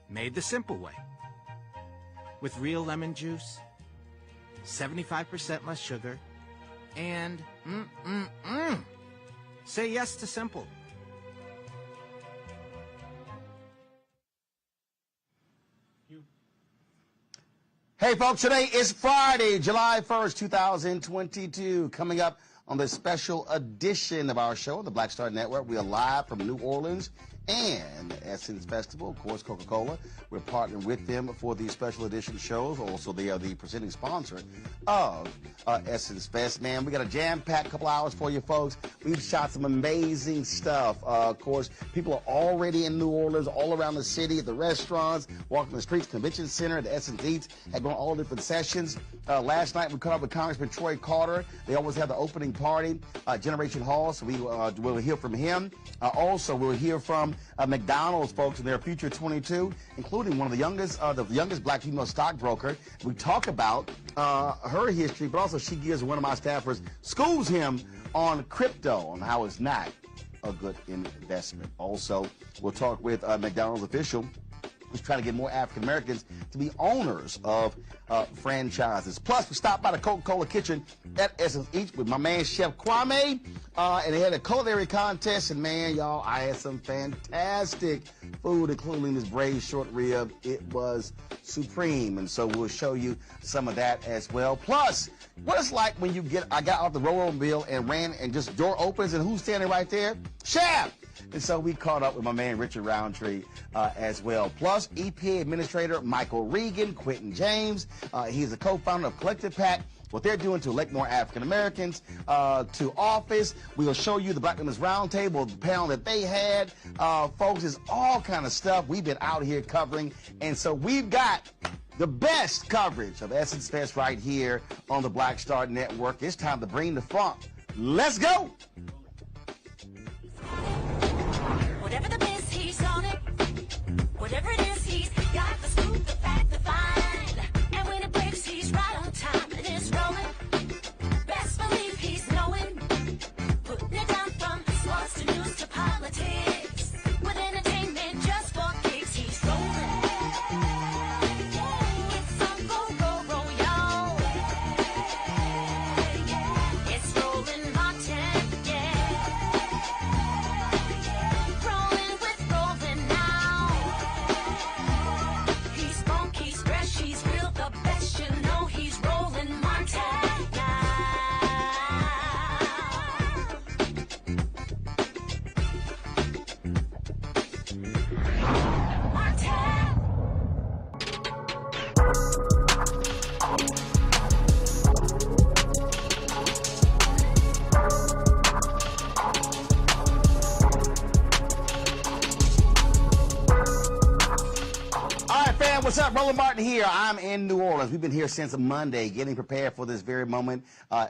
Made the simple way. With real lemon juice, 75% less sugar, and say yes to simple. Hey folks, today is Friday, July 1st, 2022. Coming up on this special edition of our show on the Black Star Network, we are live from New Orleans and Essence Festival, of course, Coca-Cola. We're partnering with them for these special edition shows. Also, they are the presenting sponsor of Essence Fest. Man, we got a jam-packed couple hours for you folks. We've shot some amazing stuff. Of course, people are already in New Orleans, all around the city, at the restaurants, walking the streets, convention center, the Essence Eats, had gone all different sessions. Last night, we caught up with Congressman Troy Carter. They always have the opening party, Generation Hall, so we will hear from him. Also, we'll hear from McDonald's folks in their Future 22, including one of the youngest black female stockbroker. We talk about her history, but also she gives one of my staffers, schools him on crypto, on how it's not a good investment. Also, we'll talk with a McDonald's official who's trying to get more African Americans to be owners of franchises. Plus, we stopped by the Coca-Cola kitchen at Essence Eats with my man, Chef Kwame, and they had a culinary contest, and man, y'all, I had some fantastic food, including this braised short rib. It was supreme, and so we'll show you some of that as well. Plus, what it's like when I got off the Roland and ran, and just door opens, and who's standing right there? Chef! And so we caught up with my man Richard Roundtree as well. Plus, EPA Administrator Michael Regan, Quentin James. He's the co-founder of Collective PAC. What they're doing to elect more African Americans to office. We'll show you the Black Women's Roundtable, the panel that they had. Folks, it's all kind of stuff we've been out here covering. And so we've got the best coverage of Essence Fest right here on the Black Star Network. It's time to bring the funk. Let's go! Whatever the biz, he's on it. Whatever it is, he's got the scoop, the fact, the find. And when it breaks, he's right on time and it's rolling. Best believe he's knowing. Putting it down from sports to news to politics. With entertainment just for kicks, he's rolling. It's on go, y'all. It's Roland Martin, yeah. Rolling with Roland now. He's funky, he's fresh, he's real, the best, you know he's Roland Martin now. Martin. All right, fam, what's up? Roland Martin here. I'm in New Orleans. We've been here since Monday, getting prepared for this very moment.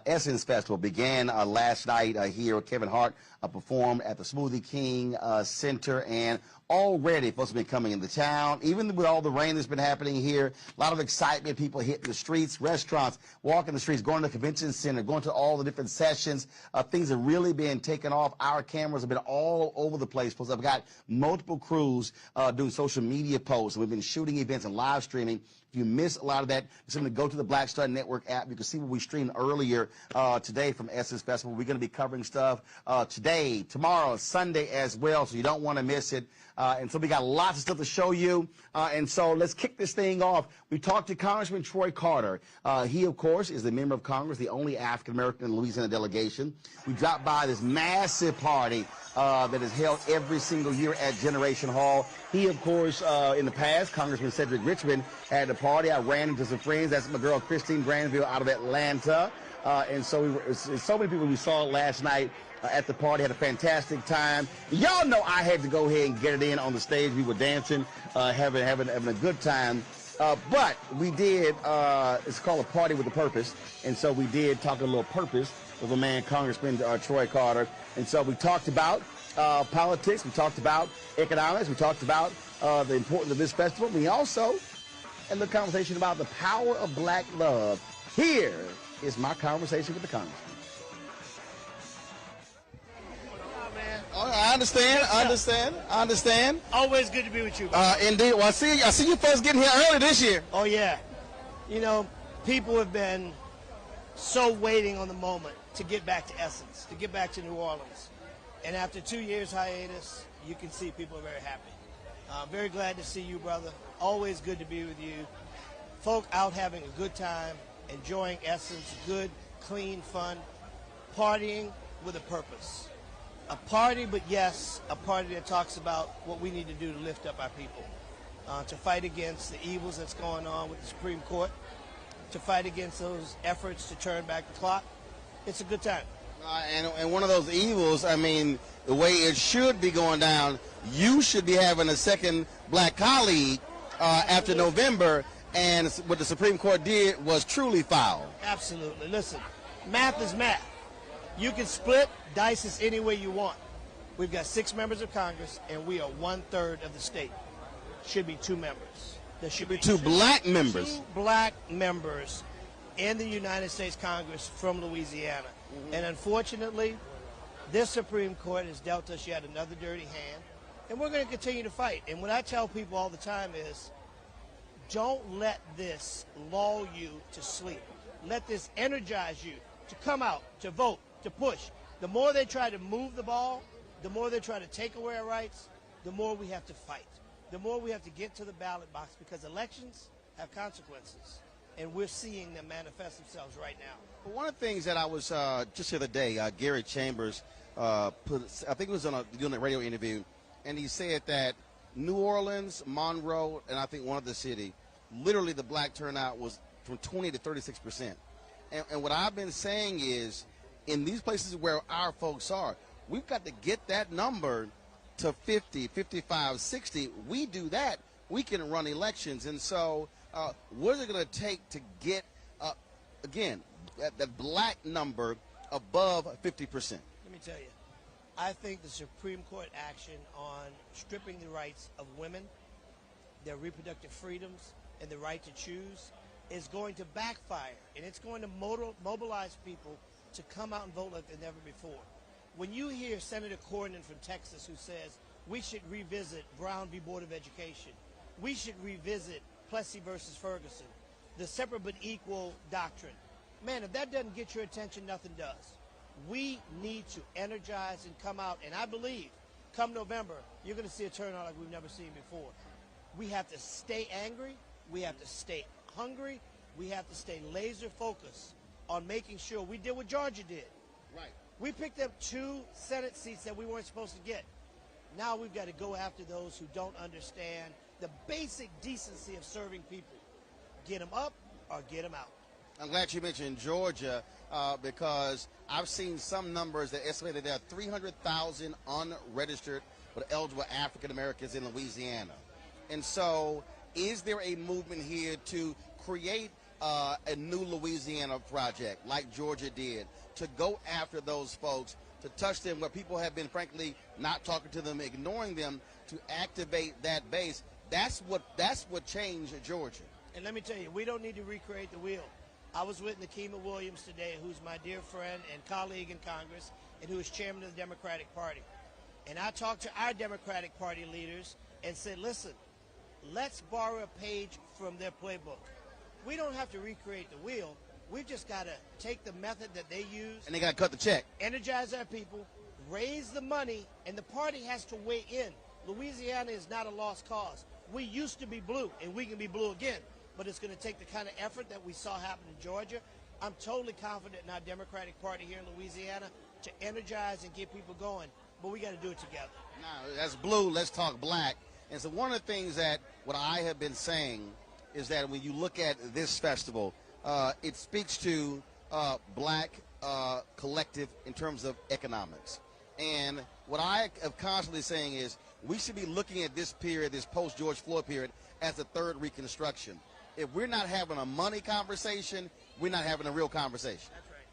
Essence Festival began last night here. Kevin Hart performed at the Smoothie King Center, and already folks have been coming into town. Even with all the rain that's been happening here, a lot of excitement, people hitting the streets, restaurants, walking the streets, going to the convention center, going to all the different sessions. Things have really been taken off. Our cameras have been all over the place. Folks, I've got multiple crews doing social media posts. We've been shooting events and live streaming. If you miss a lot of that, simply go to the Black Star Network app. You can see what we streamed earlier today from Essence Festival. We're going to be covering stuff today, tomorrow, Sunday as well, so you don't want to miss it. And so we got lots of stuff to show you. And so let's kick this thing off. We talked to Congressman Troy Carter. He, of course, is the member of Congress, the only African-American in the Louisiana delegation. We dropped by this massive party that is held every single year at Generation Hall. He, of course, in the past, Congressman Cedric Richmond had the party. I ran into some friends. That's my girl Christine Granville out of Atlanta. And so so many people we saw last night at the party, had a fantastic time. Y'all know I had to go ahead and get it in on the stage. We were dancing, having a good time. But we did, it's called a party with a purpose. And so we did talk a little purpose with a man, Congressman Troy Carter. And so we talked about politics. We talked about economics. We talked about the importance of this festival. We also had a little conversation about the power of black love. Here is my conversation with the Congressman. All right, I understand. Always good to be with you. Indeed. Well, I see you folks getting here early this year. Oh, yeah. You know, people have been so waiting on the moment to get back to Essence, to get back to New Orleans. And after 2 years hiatus, you can see people are very happy. I'm very glad to see you, brother. Always good to be with you. Folk out having a good time, enjoying Essence, good, clean, fun, partying with a purpose. A party, but yes, a party that talks about what we need to do to lift up our people, to fight against the evils that's going on with the Supreme Court, to fight against those efforts to turn back the clock. It's a good time. And one of those evils, I mean, the way it should be going down, you should be having a second black colleague after November, and what the Supreme Court did was truly foul. Absolutely. Listen, math is math. You can split, dice this any way you want. We've got 6 members of Congress, and we are 1/3 of the state. Should be 2 members. There should be 2 black members. 2 black members in the United States Congress from Louisiana. Mm-hmm. And unfortunately, this Supreme Court has dealt us yet another dirty hand, and we're going to continue to fight. And what I tell people all the time is, don't let this lull you to sleep. Let this energize you to come out, to vote, to push. The more they try to move the ball, the more they try to take away our rights, the more we have to fight. The more we have to get to the ballot box, because elections have consequences, and we're seeing them manifest themselves right now. Well, one of the things that I was just the other day, Gary Chambers I think it was doing a radio interview, and he said that New Orleans, Monroe, and I think one other city, literally the black turnout was from 20 to 36%. And what I've been saying is, in these places where our folks are, we've got to get that number to 50, 55, 60. We do that, we can run elections. And so what is it going to take to get, again, that black number above 50%? Let me tell you, I think the Supreme Court action on stripping the rights of women, their reproductive freedoms, and the right to choose is going to backfire, and it's going to mobilize people to come out and vote like never before. When you hear Senator Cornyn from Texas who says we should revisit Brown v. Board of Education, we should revisit Plessy versus Ferguson, the separate but equal doctrine, man, if that doesn't get your attention, nothing does. We need to energize and come out, and I believe come November, you're going to see a turnout like we've never seen before. We have to stay angry. We have to stay hungry. We have to stay laser focused on making sure we did what Georgia did. Right. We picked up 2 Senate seats that we weren't supposed to get. Now we've got to go after those who don't understand the basic decency of serving people. Get them up or get them out. I'm glad you mentioned Georgia because I've seen some numbers that estimate that there are 300,000 unregistered but eligible African Americans in Louisiana. And so is there a movement here to create a new Louisiana project like Georgia did, to go after those folks, to touch them where people have been, frankly, not talking to them, ignoring them, to activate that base? That's what changed Georgia. And let me tell you, we don't need to recreate the wheel. I was with Nikema Williams today, who's my dear friend and colleague in Congress, and who is chairman of the Democratic Party. And I talked to our Democratic Party leaders and said, listen, let's borrow a page from their playbook. We don't have to recreate the wheel. We've just got to take the method that they use. And they got to cut the check. Energize our people, raise the money, and the party has to weigh in. Louisiana is not a lost cause. We used to be blue, and we can be blue again. But it's going to take the kind of effort that we saw happen in Georgia. I'm totally confident in our Democratic Party here in Louisiana to energize and get people going. But we got to do it together. Now, that's blue. Let's talk black. And so one of the things that what I have been saying is that when you look at this festival, it speaks to black collective in terms of economics. And what I am constantly saying is we should be looking at this period, this post-George Floyd period, as the third Reconstruction. If we're not having a money conversation, we're not having a real conversation. That's right.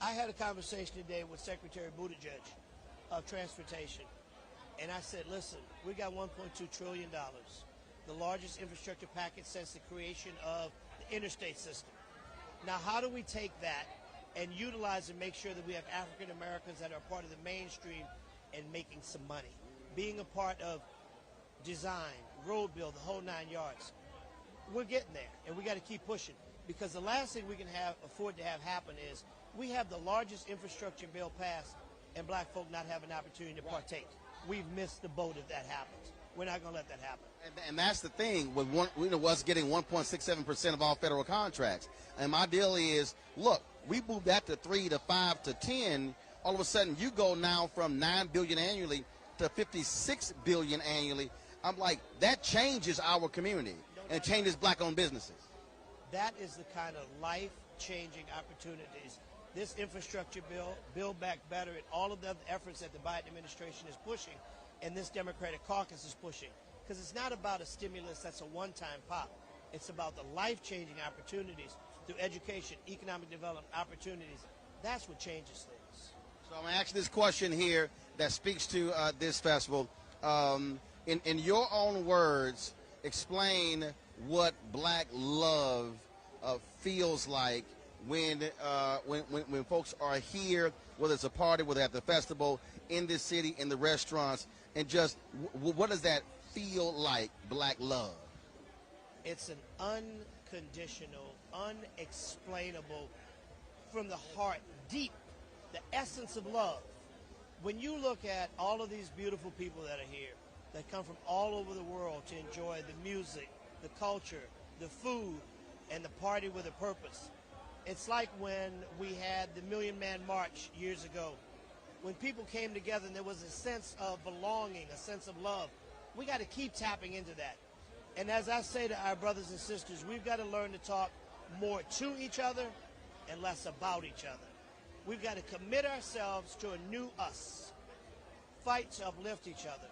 I had a conversation today with Secretary Buttigieg of Transportation. And I said, listen, we got $1.2 trillion, the largest infrastructure package since the creation of the interstate system. Now, how do we take that and utilize and make sure that we have African Americans that are part of the mainstream and making some money. Being a part of design, road build, the whole 9 yards. We're getting there, and we got to keep pushing, because the last thing we can afford to have happen is we have the largest infrastructure bill passed and black folk not have an opportunity to partake. We've missed the boat if that happens. We're not going to let that happen. And that's the thing with us getting 1.67% of all federal contracts. And my deal is, look, we moved that to 3 to 5 to 10. All of a sudden, you go now from $9 billion annually to $56 billion annually. I'm like, that changes our community and changes black-owned businesses. That is the kind of life-changing opportunities this infrastructure bill, Build Back Better, and all of the other efforts that the Biden administration is pushing and this Democratic caucus is pushing. Because it's not about a stimulus that's a one-time pop. It's about the life-changing opportunities through education, economic development opportunities. That's what changes things. So I'm going to ask this question here that speaks to this festival. In your own words, explain what black love feels like when folks are here, whether it's a party, whether at the festival, in this city, in the restaurants, and just what does that feel like, black love? It's an unconditional, unexplainable, from the heart, deep, the essence of love. When you look at all of these beautiful people that are here, that come from all over the world to enjoy the music, the culture, the food, and the party with a purpose. It's like when we had the Million Man March years ago. When people came together and there was a sense of belonging, a sense of love. We got to keep tapping into that. And as I say to our brothers and sisters, we've got to learn to talk more to each other and less about each other. We've got to commit ourselves to a new us. Fight to uplift each other.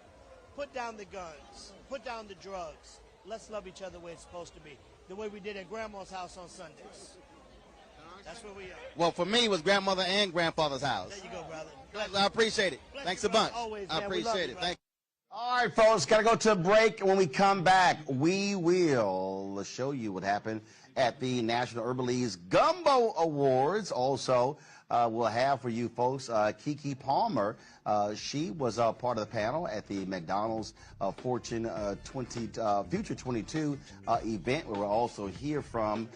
Put down the guns. Put down the drugs. Let's love each other the way it's supposed to be. The way we did at Grandma's house on Sundays. That's where we are. Well, for me, it was grandmother and grandfather's house. There you go, brother. I appreciate it. Bless Thanks you, a bunch. always, I man. We love appreciate you, it. Thank you. All right, folks, got to go to a break. When we come back, we will show you what happened at the National Urban League's Gumbo Awards. Also, we'll have for you folks Keke Palmer. She was part of the panel at the McDonald's Future 22 event. We will also hear from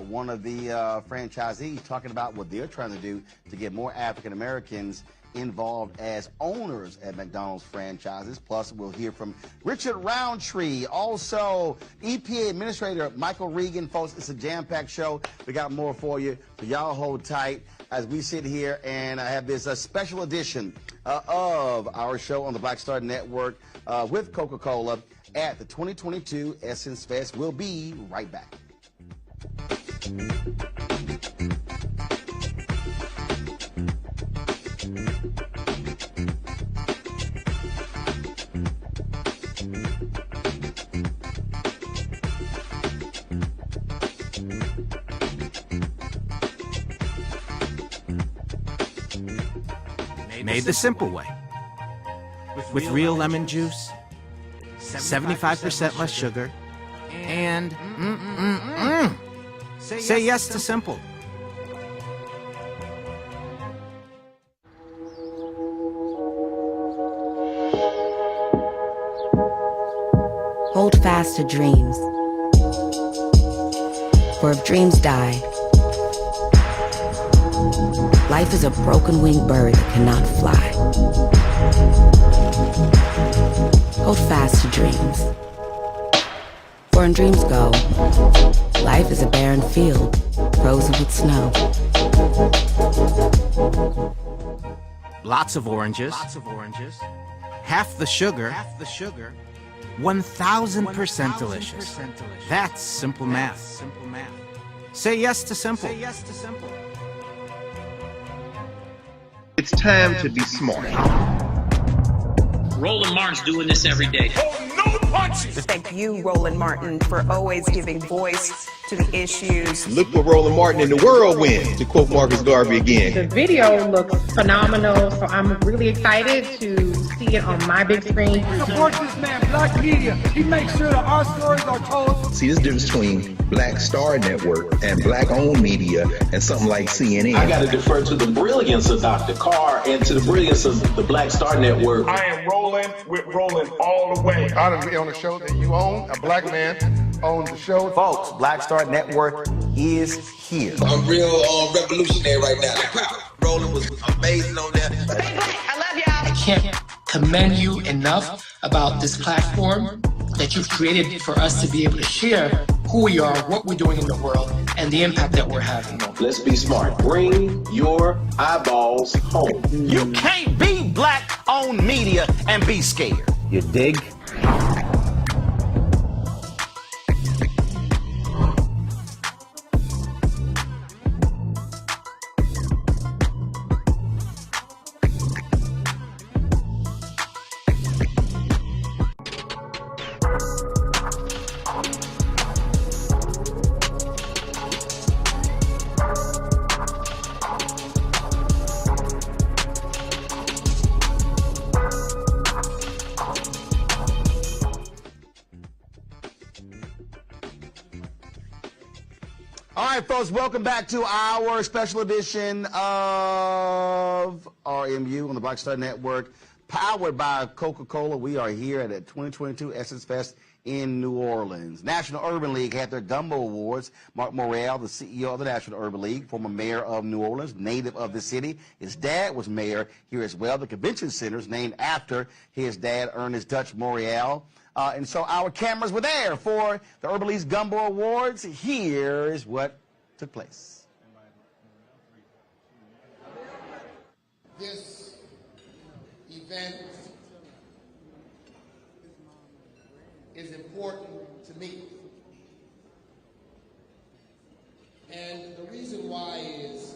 one of the franchisees talking about what they're trying to do to get more African Americans involved as owners at McDonald's franchises. Plus, we'll hear from Richard Roundtree, also EPA Administrator Michael Regan. Folks, it's a jam-packed show. We got more for you, so y'all hold tight as we sit here and I have this special edition of our show on the Black Star Network with Coca-Cola at the 2022 Essence Fest. We'll be right back. Made the simple way. With real lemon juice, 75% less sugar, and say yes to simple. Hold fast to dreams. For if dreams die, life is a broken-winged bird that cannot fly. Hold fast to dreams. For when dreams go, life is a barren field, frozen with snow. Lots of oranges. Half the sugar. 1,000% delicious. That's simple math. Say yes to simple. It's time to be smart. Roland Martin's doing this every day. Thank you, Roland Martin, for always giving voice to the issues. Look for Roland Martin in the whirlwind, to quote Marcus Garvey again. The video looks phenomenal, so I'm really excited to see it on my big screen. Support this man, Black Media. He makes sure that our stories are told. See, there's a difference between Black Star Network and Black-owned media and something like CNN. I got to defer to the brilliance of Dr. Carr and to the brilliance of the Black Star Network. I am Roland with Roland all the way. Honored to be on the show that you own. A black man owns the show. Folks, Black Star Network is here. I'm real revolutionary right now. Roland was amazing on there. Stay black. I love y'all. I can't commend you enough about this platform that you've created for us to be able to share who we are, what we're doing in the world, and the impact that we're having. Let's be smart. Bring your eyeballs home. You can't be black-owned media and be scared. You dig? All right, folks, welcome back to our special edition of RMU on the Black Star Network, powered by Coca-Cola. We are here at the 2022 Essence Fest in New Orleans. National Urban League had their Gumbo Awards. Mark Morrell, the CEO of the National Urban League, former mayor of New Orleans, native of the city. His dad was mayor here as well. The convention center is named after his dad, Ernest Dutch Morrell. And so our cameras were there for the Urban League's Gumbo Awards. Here is what took place. This event is important to me. And the reason why is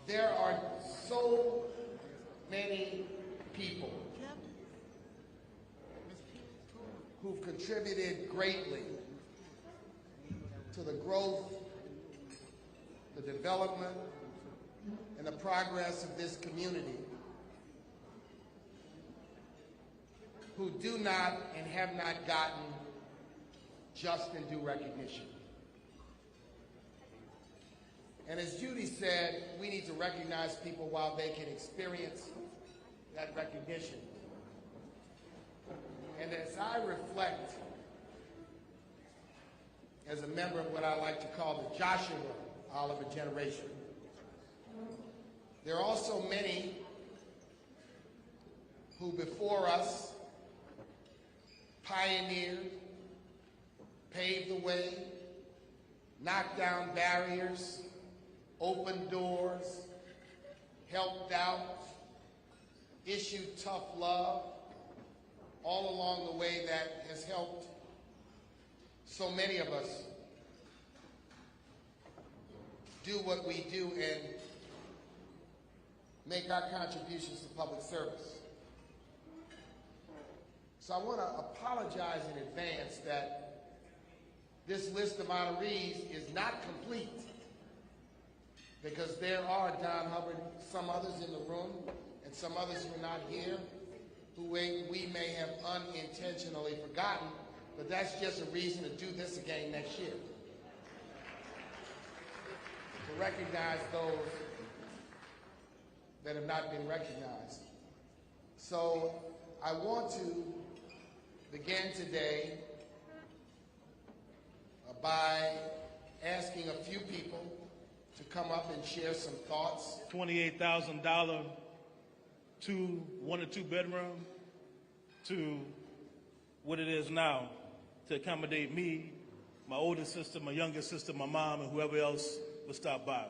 there are so many people who've contributed greatly to the growth, the development, and the progress of this community, who do not and have not gotten just and due recognition. And as Judy said, we need to recognize people while they can experience that recognition. And as I reflect as a member of what I like to call the Joshua Oliver generation, there are also many who before us pioneered, paved the way, knocked down barriers, opened doors, helped out, issued tough love, all along the way that has helped so many of us do what we do and make our contributions to public service. So I want to apologize in advance that this list of honorees is not complete, because there are, Don Hubbard, some others in the room and some others who are not here who we may have unintentionally forgotten, but that's just a reason to do this again next year. To recognize those that have not been recognized. So I want to begin today by asking a few people to come up and share some thoughts. $28,000 to 1 or 2 bedroom to what it is now, to accommodate me, my older sister, my younger sister, my mom, and whoever else would stop by.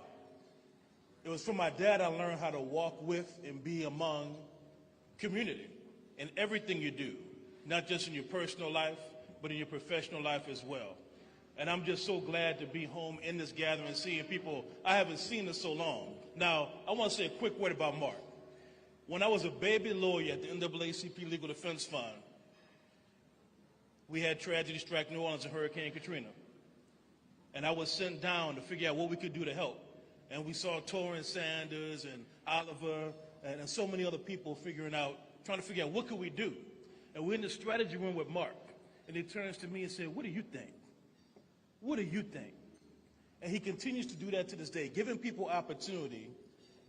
It was from my dad I learned how to walk with and be among community in everything you do, not just in your personal life, but in your professional life as well. And I'm just so glad to be home in this gathering, seeing people I haven't seen in so long. Now, I want to say a quick word about Mark. When I was a baby lawyer at the NAACP Legal Defense Fund, we had tragedy strike New Orleans in Hurricane Katrina. And I was sent down to figure out what we could do to help. And we saw Torrance Sanders and Oliver and so many other people trying to figure out what could we do. And we're in the strategy room with Mark, and he turns to me and said, "What do you think? What do you think?" And he continues to do that to this day, giving people opportunity,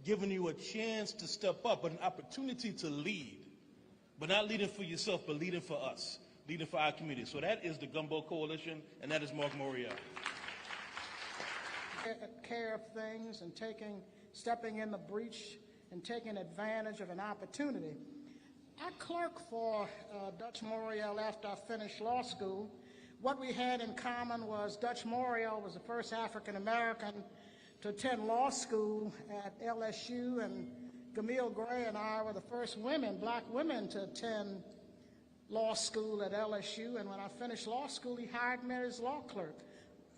giving you a chance to step up, but an opportunity to lead, but not leading for yourself, but leading for us, leading for our community. So that is the Gumbo Coalition, and that is Mark Morial. Care of things and stepping in the breach and taking advantage of an opportunity. I clerked for Dutch Morial after I finished law school. What we had in common was Dutch Morial was the first African American to attend law school at LSU, and Camille Gray and I were the first black women to attend law school at LSU. And when I finished law school, he hired me as law clerk.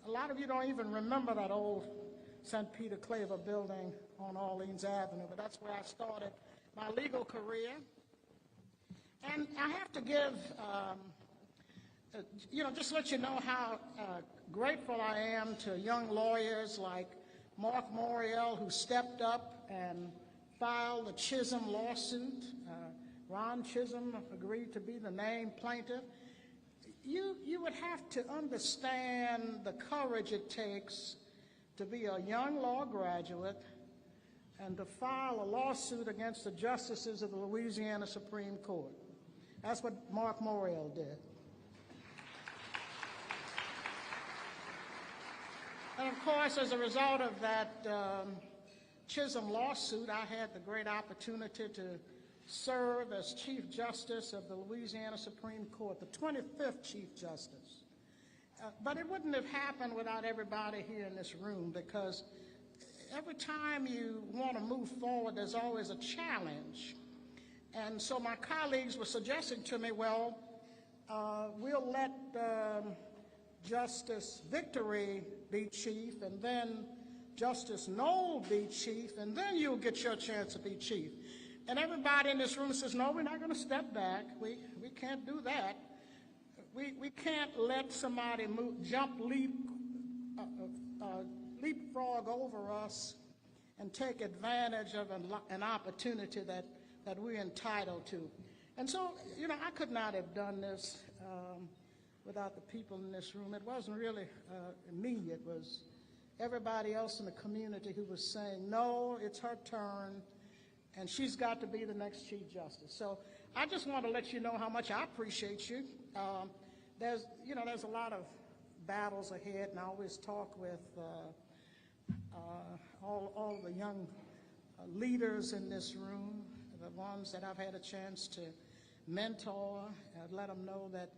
A lot of you don't even remember that old St. Peter Claver building on Orleans Avenue, but that's where I started my legal career. And I have to give, just let you know how grateful I am to young lawyers like Mark Morial, who stepped up and filed the Chisholm lawsuit. Ron Chisholm agreed to be the named plaintiff. You would have to understand the courage it takes to be a young law graduate and to file a lawsuit against the justices of the Louisiana Supreme Court. That's what Mark Morial did. And of course, as a result of that Chisholm lawsuit, I had the great opportunity to serve as Chief Justice of the Louisiana Supreme Court, the 25th Chief Justice. But it wouldn't have happened without everybody here in this room, because every time you want to move forward, there's always a challenge. And so my colleagues were suggesting to me, well, we'll let Justice Victory be chief, and then Justice Knoll be chief, and then you'll get your chance to be chief. And everybody in this room says, no, we're not going to step back. We can't do that. We can't let somebody leapfrog over us and take advantage of an opportunity that we're entitled to. And so, I could not have done this without the people in this room. It wasn't really me. It was everybody else in the community who was saying, no, it's her turn, and she's got to be the next Chief Justice. So I just want to let you know how much I appreciate you. There's a lot of battles ahead, and I always talk with all the young leaders in this room, the ones that I've had a chance to mentor, let them know that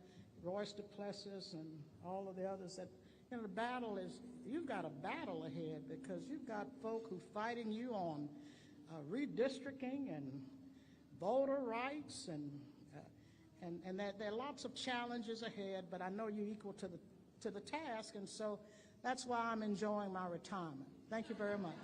Royce Duplessis and all of the others that, the battle is, you've got a battle ahead, because you've got folk who are fighting you on redistricting and voter rights, and there are lots of challenges ahead, but I know you're equal to the task, and so that's why I'm enjoying my retirement. Thank you very much.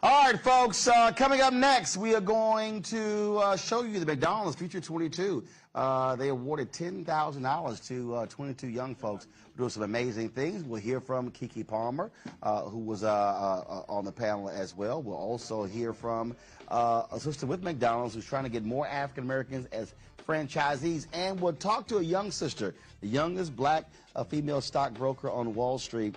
All right, folks, coming up next, we are going to show you the McDonald's Future 22. They awarded $10,000 to 22 young folks doing some amazing things. We'll hear from Keke Palmer, who was on the panel as well. We'll also hear from a sister with McDonald's who's trying to get more African Americans as franchisees. And we'll talk to a young sister, the youngest black female stockbroker on Wall Street,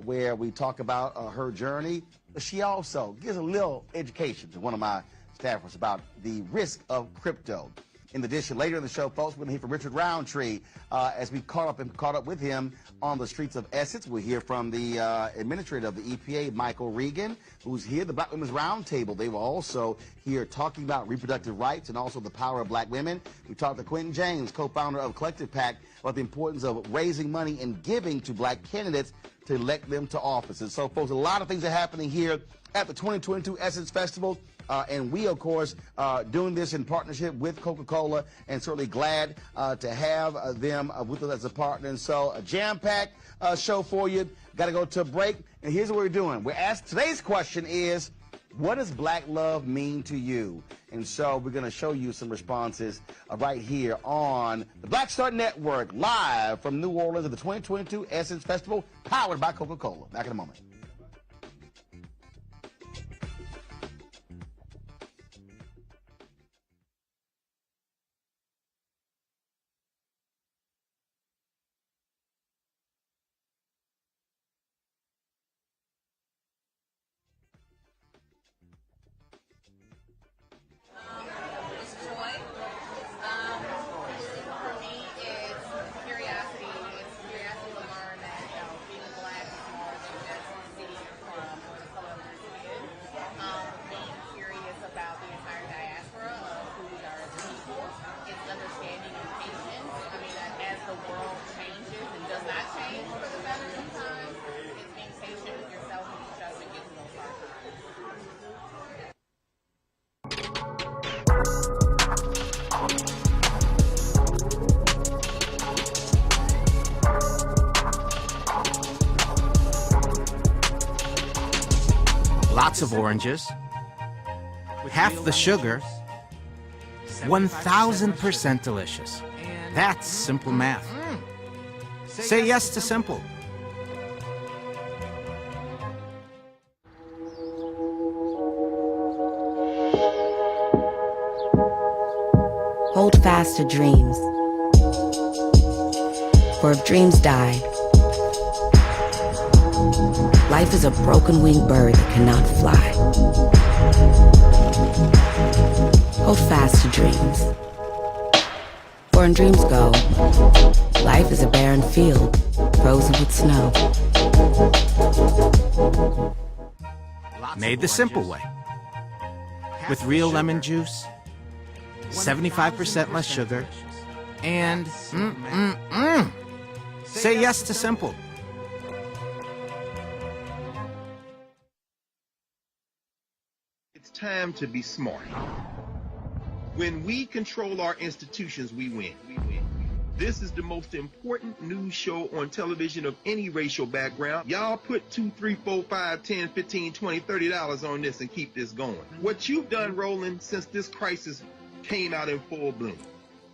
where we talk about her journey. She also gives a little education to one of my staffers about the risk of crypto. In addition, later in the show, folks, we're going to hear from Richard Roundtree as we caught up with him on the streets of Essex. We'll hear from the administrator of the EPA, Michael Regan, who's here, the Black Women's Roundtable. They were also here talking about reproductive rights and also the power of black women. We talked to Quentin James, co-founder of Collective PAC, about the importance of raising money and giving to black candidates to elect them to office. And so, folks, a lot of things are happening here at the 2022 Essence Festival. And we, of course, doing this in partnership with Coca-Cola, and certainly glad to have them with us as a partner. And so a jam-packed show for you. Got to go to a break. And here's what we're doing. Today's question is, what does black love mean to you? And so we're going to show you some responses right here on the Black Star Network, live from New Orleans at the 2022 Essence Festival, powered by Coca-Cola. Back in a moment. lots of oranges, half the sugar, 1,000% delicious. That's simple math. Say yes to simple. Hold fast to dreams. For if dreams die, life is a broken-winged bird that cannot fly. Hold fast to dreams. For when dreams go, life is a barren field, frozen with snow. Made the simple way. With real lemon juice, 75% less sugar, and say yes to simple. It's time to be smart. When we control our institutions, we win. This is the most important news show on television of any racial background. Y'all put $2, $3, $4, $5, $10, $15, $20, $30 on this and keep this going. What you've done, Roland, since this crisis came out in full bloom.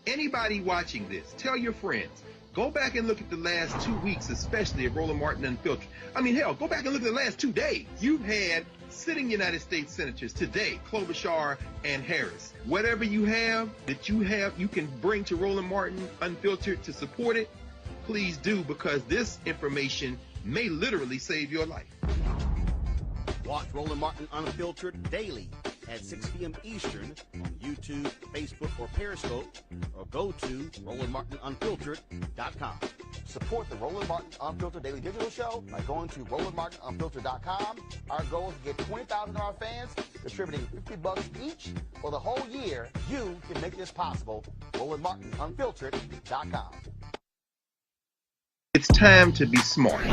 Anybody watching this, tell your friends. Go back and look at the last 2 weeks, especially of Roland Martin Unfiltered. I mean, hell, go back and look at the last 2 days. You've had sitting United States senators today, Klobuchar and Harris. Whatever you have that you can bring to Roland Martin Unfiltered to support it, please do, because this information may literally save your life. Watch Roland Martin Unfiltered daily at 6 p.m. Eastern on YouTube, Facebook, or Periscope, or go to RolandMartinUnfiltered.com. Support the Roland Martin Unfiltered Daily Digital Show by going to RolandMartinUnfiltered.com. Our goal is to get 20,000 of our fans distributing $50 each for the whole year. You can make this possible. RolandMartinUnfiltered.com. It's time to be smart.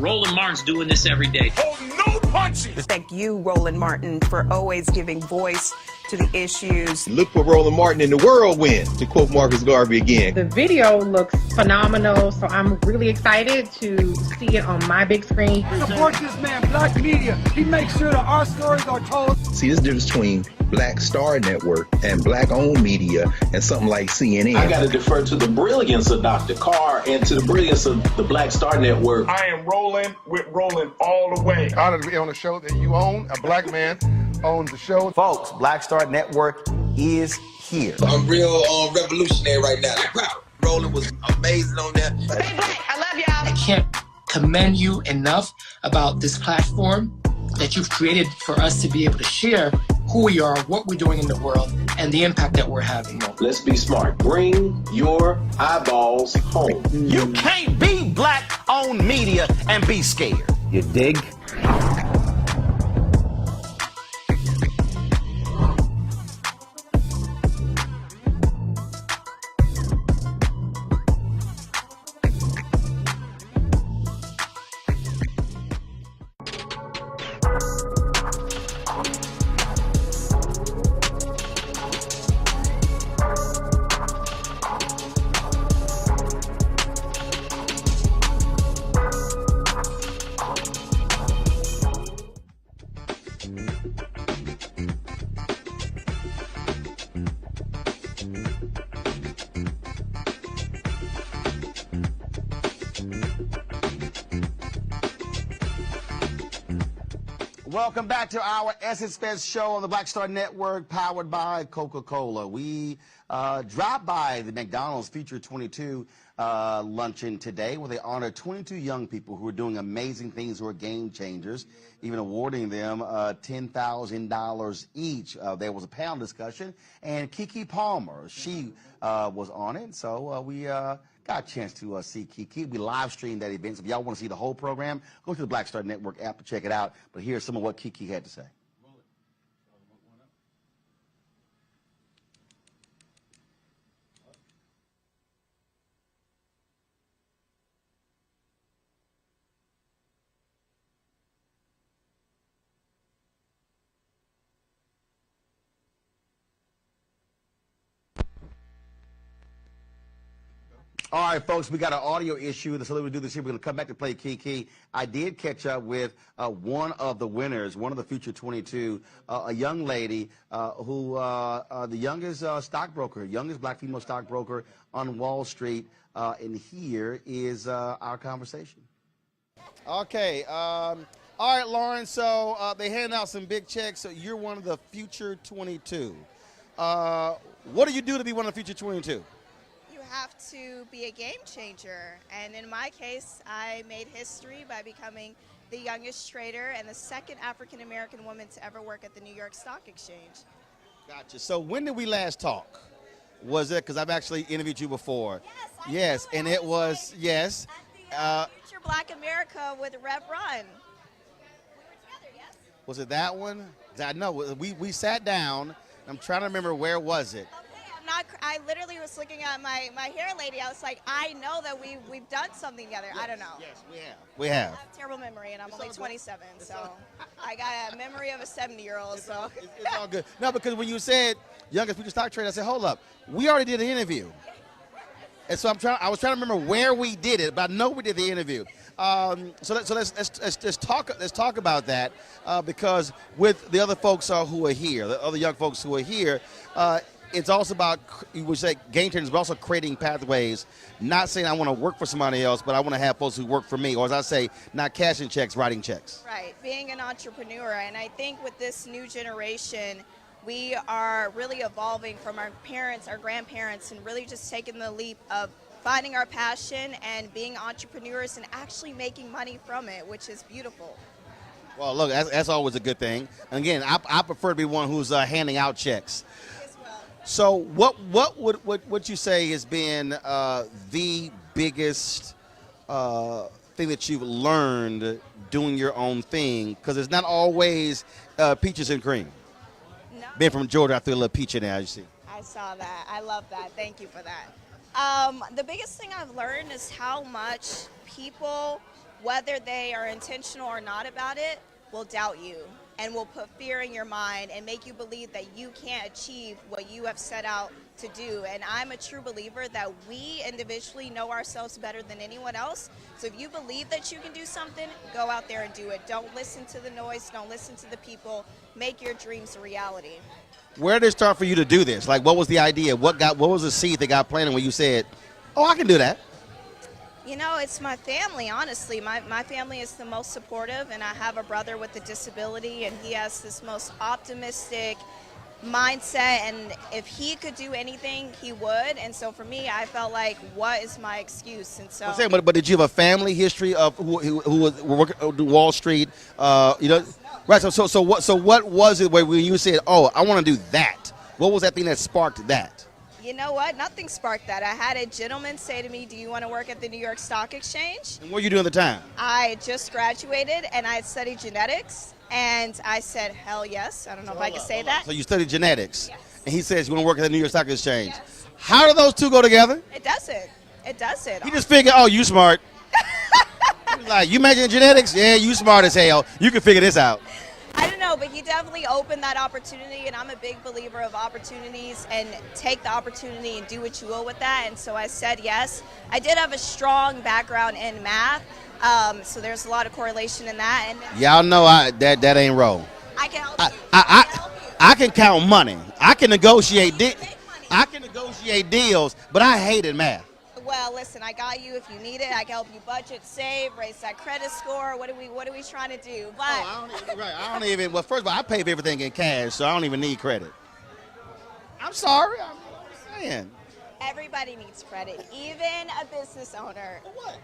Roland Martin's doing this every day. Oh, no punches! Thank you, Roland Martin, for always giving voice to the issues. Look for Roland Martin in the whirlwind, to quote Marcus Garvey again. The video looks phenomenal, so I'm really excited to see it on my big screen. Support this man, Black Media. He makes sure that our stories are told. See, this difference between Black Star Network and Black-owned media and something like CNN. I got to defer to the brilliance of Dr. Carr and to the brilliance of the Black Star Network. I am rolling with Roland all the way. Honored to be on a show that you own. A black man owns the show. Folks, Black Star Network is here. I'm real revolutionary right now. Roland was amazing on that. Stay black. I love y'all. I can't commend you enough about this platform that you've created for us to be able to share who we are, what we're doing in the world, and the impact that we're having. Let's be smart. Bring your eyeballs home. You can't be black-owned media and be scared. You dig? Welcome back to our Essence Fest show on the Black Star Network, powered by Coca-Cola. We dropped by the McDonald's Future 22 luncheon today, where they honored 22 young people who are doing amazing things, who are game changers, even awarding them $10,000 each. There was a panel discussion, and Keke Palmer, she was on it, so we got a chance to see Keke. We live streamed that event, so if y'all want to see the whole program, go to the Black Star Network app to check it out. But here's some of what Keke had to say. All right, folks, we got an audio issue. So we'll do this here. We're going to come back to play Kiki. I did catch up with one of the winners, one of the Future 22, a young lady who, the youngest stockbroker, youngest black female stockbroker on Wall Street. And here is our conversation. Okay. All right, Lauren. So they hand out some big checks. So you're one of the Future 22. What do you do to be one of the Future 22? Have to be a game changer, and in my case I made history by becoming the youngest trader and the second African-American woman to ever work at the New York Stock Exchange. Gotcha. So when did we last talk? Was it, because I've actually interviewed you before? Yes, and it was, yes. At the Future Black America with Rev Run. We were together, yes? Was it that one? I know, we sat down. I'm trying to remember, where was it? I literally was looking at my hair lady. I was like, I know that we've done something together. Yes, I don't know. Yes, we have. We have. I have a terrible memory, and I'm only 27, so I got a memory of a 70-year-old. So it's all good. No, because when you said youngest future stock trader, I said, hold up, we already did an interview. And so I was trying to remember where we did it, but I know we did the interview. So let's talk about that because with the other folks who are here, the other young folks who are here. It's also about, you would say, game changers, but also creating pathways. Not saying I want to work for somebody else, but I want to have folks who work for me. Or as I say, not cashing checks, writing checks. Right, being an entrepreneur. And I think with this new generation, we are really evolving from our parents, our grandparents, and really just taking the leap of finding our passion and being entrepreneurs and actually making money from it, which is beautiful. Well, look, that's always a good thing. And again, I prefer to be one who's handing out checks. So what would you say has been the biggest thing that you've learned doing your own thing? Because it's not always peaches and cream. No. Being from Georgia, I threw a little peach in there, as you see. I saw that. I love that. Thank you for that. The biggest thing I've learned is how much people, whether they are intentional or not about it, will doubt you and will put fear in your mind and make you believe that you can't achieve what you have set out to do. And I'm a true believer that we individually know ourselves better than anyone else. So if you believe that you can do something, go out there and do it. Don't listen to the noise. Don't listen to the people. Make your dreams a reality. Where did it start for you to do this? Like, what was the idea? What was the seed that got planted when you said, oh, I can do that? You know, it's my family, honestly. My family is the most supportive, and I have a brother with a disability, and he has this most optimistic mindset, and if he could do anything, he would. And so for me, I felt like, what is my excuse? And so. But did you have a family history of who was working on Wall Street? You know, right. So what was it when you said, oh, I want to do that? What was that thing that sparked that? You know what? Nothing sparked that. I had a gentleman say to me, do you want to work at the New York Stock Exchange? And what were you doing at the time? I had just graduated, and I had studied genetics, and I said, hell yes. I don't know if I can say that. So you studied genetics, yes. And he says you want to work at the New York Stock Exchange. Yes. How do those two go together? It doesn't. It doesn't. He just figured, oh, you smart. Like, you majoring in genetics? Yeah, you smart as hell. You can figure this out. I don't know, but he definitely opened that opportunity, and I'm a big believer of opportunities and take the opportunity and do what you will with that. And so I said yes. I did have a strong background in math, so there's a lot of correlation in that. And y'all know that ain't wrong. I can help you. I can count money. I can negotiate deals, but I hated math. Well, listen, I got you if you need it. I can help you budget, save, raise that credit score. What are we trying to do? But I don't even. Well, first of all, I pay for everything in cash, so I don't even need credit. I'm sorry. I'm saying. Everybody needs credit, even a business owner. For what?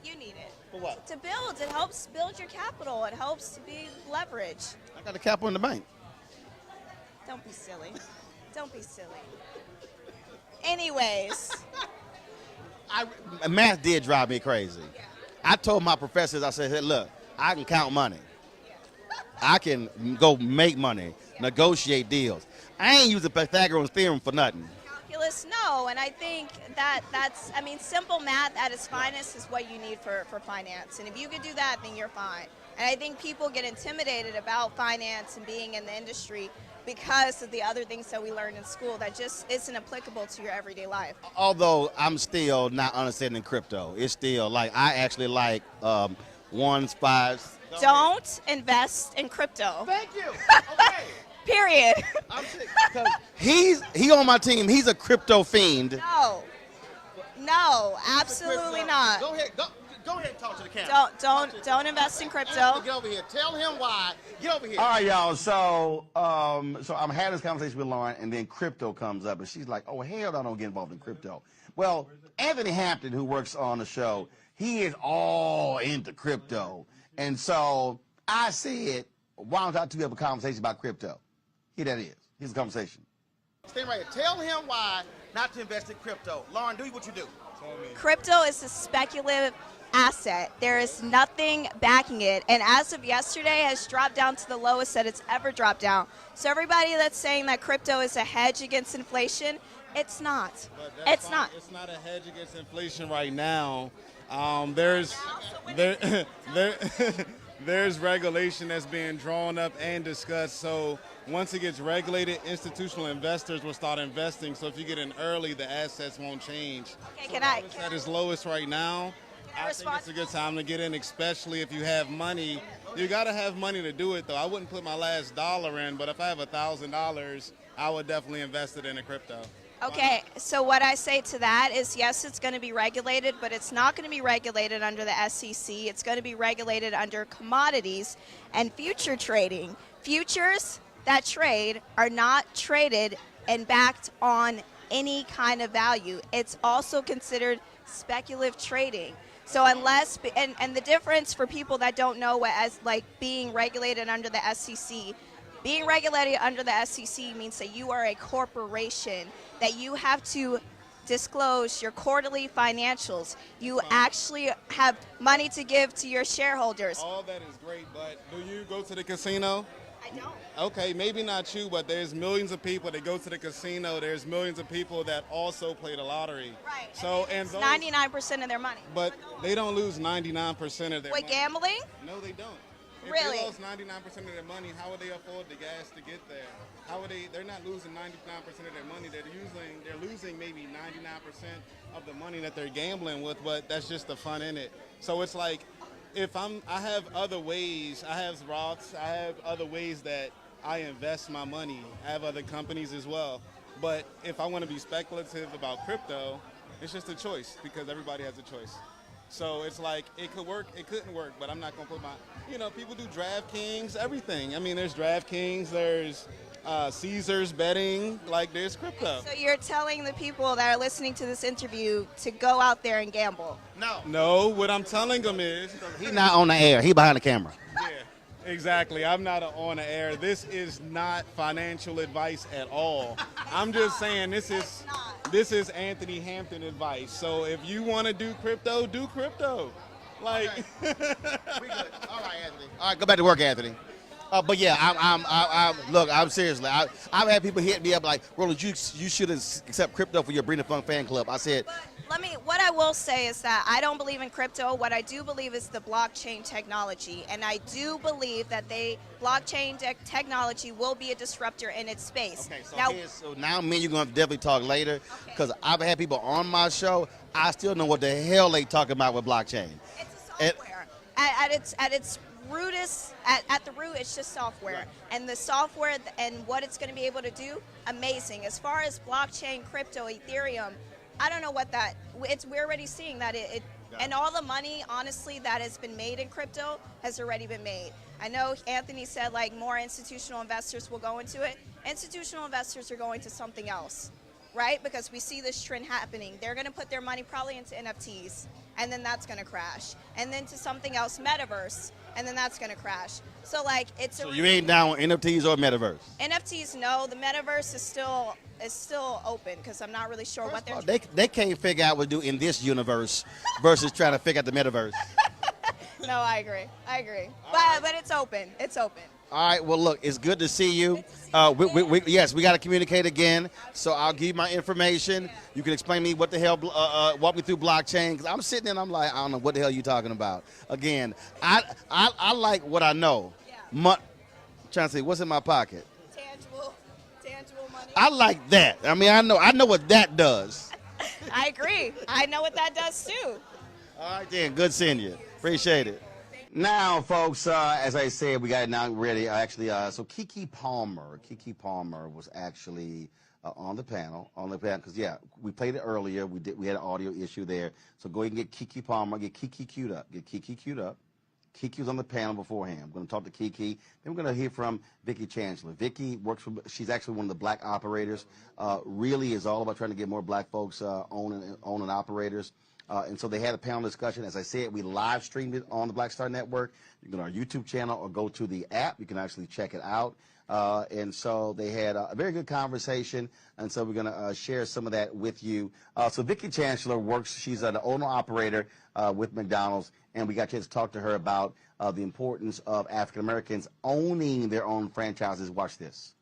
You need it. For what? To build. It helps build your capital. It helps to be leverage. I got the capital in the bank. Don't be silly. Don't be silly. Anyways. Math did drive me crazy. Yeah. I told my professors, I said, hey, look, I can count money. Yeah. I can go make money, negotiate deals. I ain't using Pythagorean theorem for nothing. Calculus, no, and I think that's, I mean, simple math at its finest is what you need for finance. And if you could do that, then you're fine. And I think people get intimidated about finance and being in the industry. because of the other things that we learned in school that just isn't applicable to your everyday life. Although I'm still not understanding crypto. It's still like, I actually like ones, fives. Don't invest in crypto. Thank you. Okay. Period. I'm sick because he on my team. He's a crypto fiend. No, absolutely not. Go ahead and talk to the camera. Don't invest in crypto. Get over here. Tell him why. Get over here. All right, y'all. So I'm having this conversation with Lauren, and then crypto comes up, and she's like, "Oh hell, no, I don't get involved in crypto." Well, Anthony Hampton, who works on the show, he is all into crypto, and so I said, "Why don't y'all two have a conversation about crypto?" Here that is. Here's the conversation. Stay right here. Tell him why not to invest in crypto. Lauren, do what you do. Crypto is a speculative asset. There is nothing backing it, and as of yesterday has dropped down to the lowest that it's ever dropped down. So everybody that's saying that crypto is a hedge against inflation, it's not. It's not. It's not a hedge against inflation right now. There's regulation that's being drawn up and discussed. So once it gets regulated, institutional investors will start investing. So if you get in early, the assets won't change. Okay, so can I at its lowest right now, I think it's a good time to get in, especially if you have money. You got to have money to do it, though. I wouldn't put my last dollar in, but if I have $1,000, I would definitely invest it in a crypto. Okay, so what I say to that is, yes, it's going to be regulated, but it's not going to be regulated under the SEC. It's going to be regulated under commodities and future trading. Futures that trade are not traded and backed on any kind of value. It's also considered speculative trading. So unless, and the difference for people that don't know what as like being regulated under the SEC, being regulated under the SEC means that you are a corporation, that you have to disclose your quarterly financials. You actually have money to give to your shareholders. All that is great, but do you go to the casino? I don't. Okay, maybe not you, but there's millions of people that go to the casino. There's millions of people that also play the lottery. Right. So and those, 99% of their money. But they don't lose 99% of their money. Gambling? No, they don't. If Really? they lost 99% of their money, how would they afford the gas to get there? How would they? They're not losing 99% of their money. They're losing maybe 99% of the money that they're gambling with. But that's just the fun in it. So it's like, I have other ways. I have Roths. I have other ways that I invest my money. I have other companies as well. But if I want to be speculative about crypto, it's just a choice because everybody has a choice. So it's like, it could work, it couldn't work, but I'm not going to put people do DraftKings, everything. I mean, there's DraftKings, there's Caesars betting, like there's crypto. So you're telling the people that are listening to this interview to go out there and gamble? No, what I'm telling them is... He's not on the air, he's behind the camera. Yeah, exactly. I'm not on the air. This is not financial advice at all. I'm just saying this is Anthony Hampton advice. So if you want to do crypto, do crypto. Like, we good. All right, Anthony. All right, go back to work, Anthony. But yeah, I'm seriously. I've had people hit me up like, Roland, you should accept crypto for your Bring the Funk fan club. I said. What I will say is that I don't believe in crypto. What I do believe is the blockchain technology, and I do believe that blockchain technology will be a disruptor in its space. Okay, so now me and you're going to definitely talk later, because I've had people on my show. I still know what the hell they talking about with blockchain. It's a software. At its at the root, it's just software. Right. And the software and what it's going to be able to do, amazing. As far as blockchain, crypto, Ethereum, I don't know what we're already seeing that and all the money, honestly, that has been made in crypto has already been made. I know Anthony said like more institutional investors will go into it. Institutional investors are going to something else, right? Because we see this trend happening. They're going to put their money probably into NFTs, and then that's going to crash. And then to something else, metaverse, and then that's going to crash. So like So you ain't down with NFTs or metaverse? NFTs, no. The metaverse is still open because I'm not really sure what they're doing. They can't figure out what to do in this universe versus trying to figure out the metaverse. No, I agree. But it's open. It's open. All right. Well, look, it's good to see you. Yes, we got to communicate again. So I'll give you my information. You can explain to me what the hell, walk me through blockchain. Because I'm sitting there and I'm like, I don't know what the hell you talking about. Again, I like what I know. Yeah. Trying to say, what's in my pocket? Tangible. I like that. I mean, I know what that does. I agree. I know what that does too. All right, then. Good seeing you. Appreciate it. Now, folks, as I said, we got it now ready. So Keke Palmer was actually on the panel, because yeah, we played it earlier. We had an audio issue there. So go ahead and get Keke Palmer, get Keke queued up. Keke was on the panel beforehand. I'm going to talk to Keke. Then we're going to hear from Vicki Chancellor. Vicki she's actually one of the black operators. Really is all about trying to get more black folks owning operators. And so they had a panel discussion. As I said, we live streamed it on the Black Star Network. You can go to our YouTube channel or go to the app. You can actually check it out. And so they had a very good conversation. And so we're going to share some of that with you. So Vicki Chancellor she's an owner-operator with McDonald's. And we got a chance to talk to her about the importance of African Americans owning their own franchises. Watch this.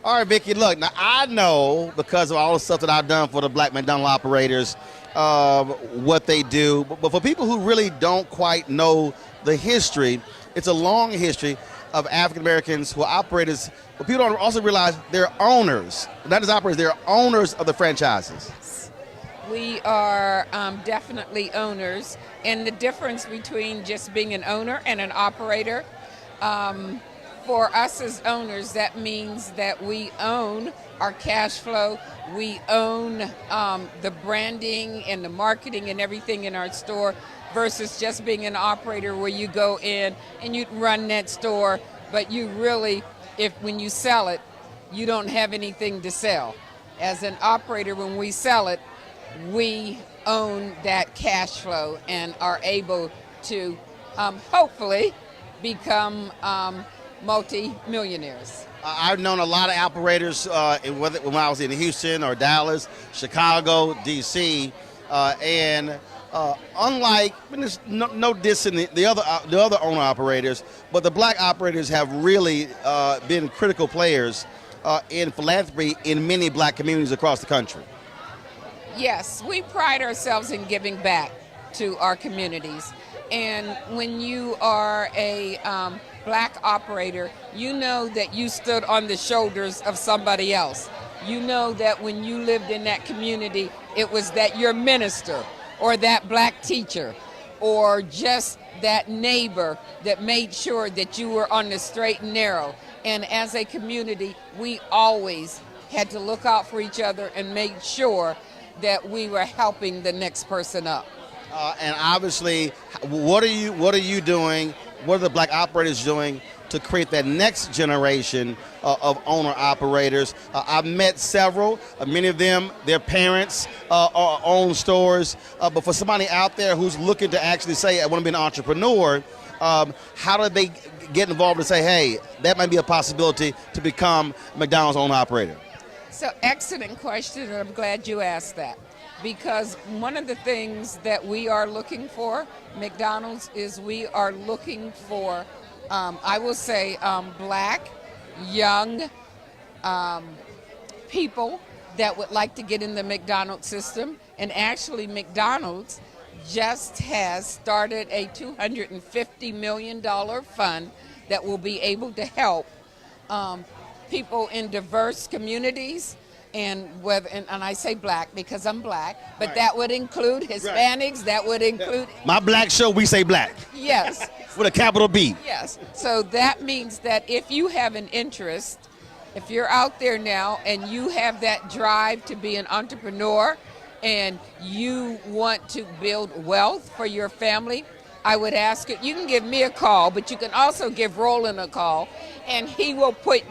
All right, Vicki, look, now I know because of all the stuff that I've done for the black McDonald's operators, what they do. But for people who really don't quite know the history, it's a long history of African Americans who are operators. But people don't also realize they're owners. Not just operators, they're owners of the franchises. We are definitely owners. And the difference between just being an owner and an operator, for us as owners, that means that we own our cash flow, we own the branding and the marketing and everything in our store, versus just being an operator where you go in and you run that store, but you really, when you sell it, you don't have anything to sell. As an operator, when we sell it, we own that cash flow and are able to hopefully become multi-millionaires. I've known a lot of operators when I was in Houston or Dallas, Chicago, D.C., and unlike, there's no dissing the other owner operators, but the black operators have really been critical players in philanthropy in many black communities across the country. Yes, we pride ourselves in giving back to our communities. And when you are a black operator, you know that you stood on the shoulders of somebody else. You know that when you lived in that community, it was that your minister or that black teacher or just that neighbor that made sure that you were on the straight and narrow. And as a community, we always had to look out for each other and make sure that we were helping the next person up. And obviously, what are you doing? What are the black operators doing to create that next generation of owner operators? I've met several. Many of them, their parents own stores. But for somebody out there who's looking to actually say, I want to be an entrepreneur, how do they get involved and say, hey, that might be a possibility to become McDonald's owner operator? So excellent question, and I'm glad you asked that. Because one of the things that we are looking for, McDonald's, is we are looking for, I will say, black, young people that would like to get in the McDonald's system. And actually, McDonald's just has started a $250 million fund that will be able to help people in diverse communities. And I say black because I'm black, but that would include Hispanics, that would include... My black show, we say black. Yes. With a capital B. Yes. So that means that if you have an interest, if you're out there now and you have that drive to be an entrepreneur and you want to build wealth for your family, I would ask you can give me a call, but you can also give Roland a call, and he will put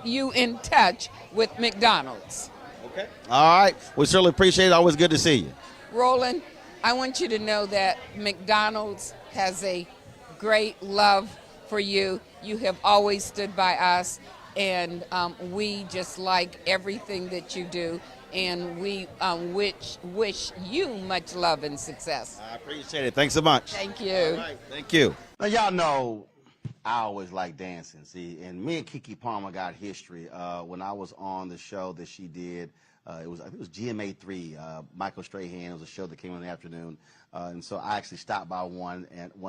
you in touch with McDonald's. Okay. All right. We certainly appreciate it. Always good to see you. Roland, I want you to know that McDonald's has a great love for you. You have always stood by us, and we just like everything that you do, and we wish you much love and success. I appreciate it. Thanks so much. Thank you. All right. Thank you. Now, y'all know I always like dancing, see, and me and Keke Palmer got history when I was on the show that she did I think it was GMA3, Michael Strahan. It was a show that came on in the afternoon. And so I actually stopped by one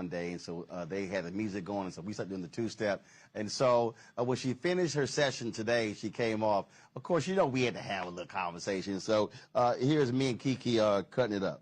day, and so they had the music going, and so we started doing the two-step. And so when she finished her session today, she came off. Of course, you know we had to have a little conversation. So here's me and Kiki cutting it up.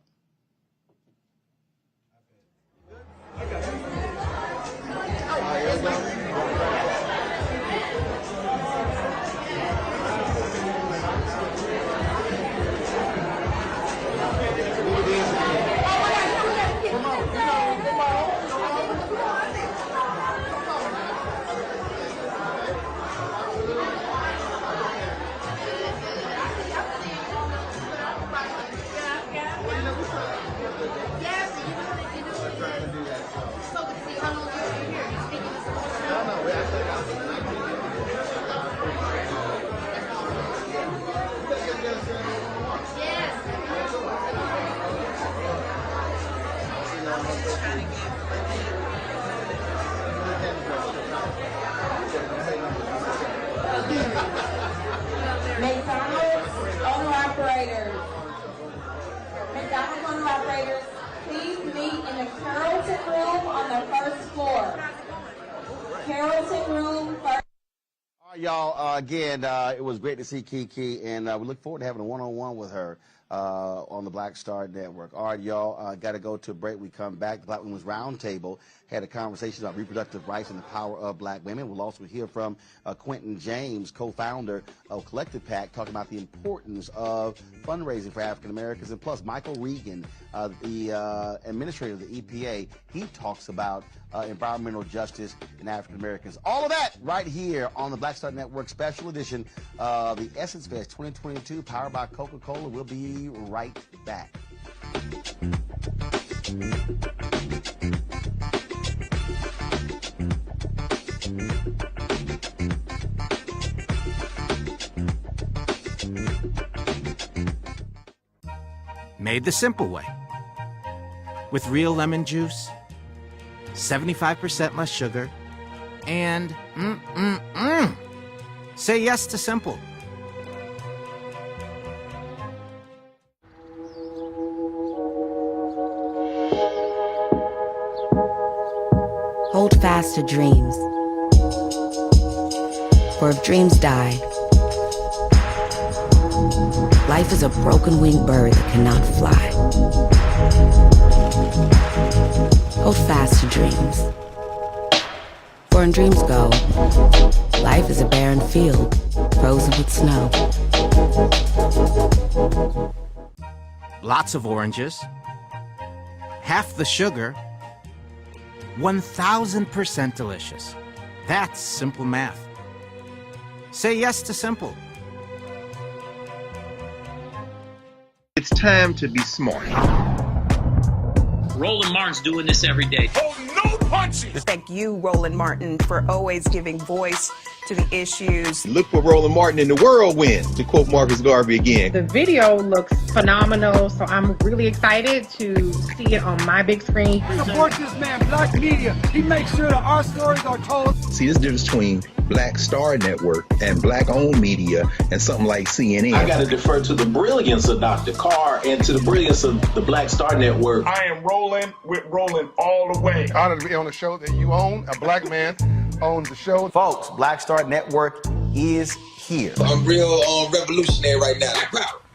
McDonald's owner-operators, please meet in the Carrollton room on the first floor. Carrollton room first. All right, y'all, again, it was great to see Kiki, and we look forward to having a one-on-one with her on the Black Star Network. All right, y'all, got to go to a break. We come back. The Black Women's Roundtable had a conversation about reproductive rights and the power of black women. We'll also hear from Quentin James, co-founder of Collective PAC, talking about the importance of fundraising for African Americans. And plus, Michael Regan, the administrator of the EPA, he talks about environmental justice in African Americans. All of that right here on the Black Star Network special edition of the Essence Fest 2022, powered by Coca-Cola. We'll be right back. Made the simple way. With real lemon juice, 75% less sugar, and say yes to simple. Hold fast to dreams. For if dreams die, life is a broken-winged bird that cannot fly. Hold fast to dreams. For when dreams go, life is a barren field, frozen with snow. Lots of oranges, half the sugar, 1,000% delicious. That's simple math. Say yes to simple. It's time to be smart. Roland Martin's doing this every day. Oh, no punches! Thank you, Roland Martin, for always giving voice to the issues. Look for Roland Martin in the whirlwind, to quote Marcus Garvey again. The video looks phenomenal, so I'm really excited to see it on my big screen. Support this man, Black Media. He makes sure that our stories are told. See, there's a difference between Black Star Network and black-owned media and something like CNN. I got to defer to the brilliance of Dr. Carr and to the brilliance of the Black Star Network. I am Roland with Roland all the way. Honored to be on a show that you own. A black man owns the show. Folks, Black Star Network is here. I'm real revolutionary right now.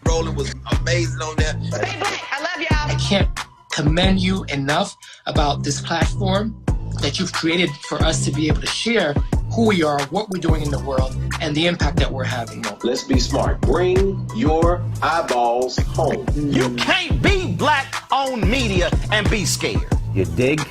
Roland was amazing on that. Hey, Black, I love y'all. I can't commend you enough about this platform that you've created for us to be able to share who we are, what we're doing in the world, and the impact that we're having. Let's be smart. Bring your eyeballs home. You can't be black-owned media and be scared. You dig?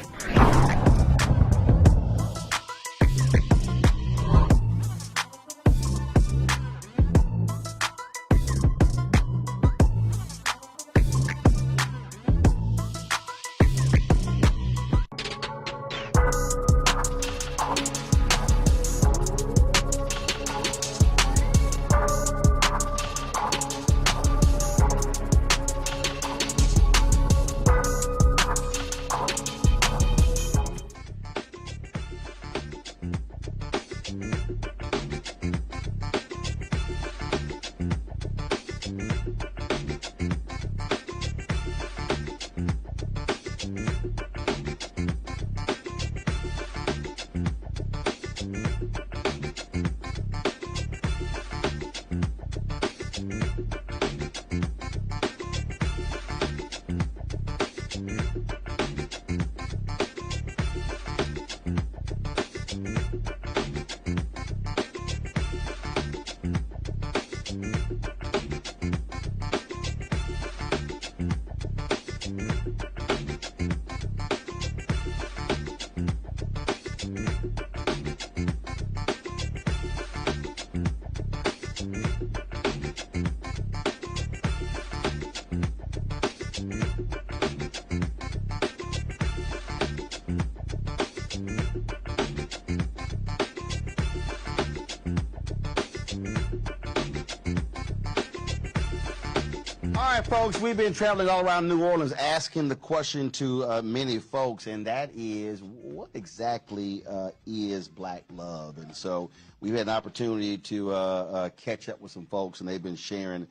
All right, folks, we've been traveling all around New Orleans asking the question to many folks, and that is, what exactly is black love? And so we've had an opportunity to catch up with some folks, and they've been sharing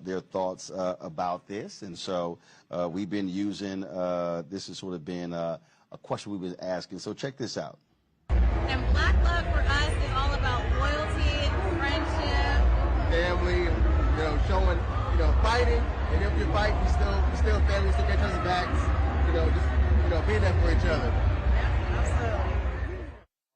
their thoughts about this. And so we've been using, this has sort of been a question we've been asking. So check this out. And black love for us is all about loyalty, friendship, family, you know, showing, you know, fighting, and if you fight, you still family, still get each other's backs, you know, just, you know, being there for each other. Yeah, absolutely.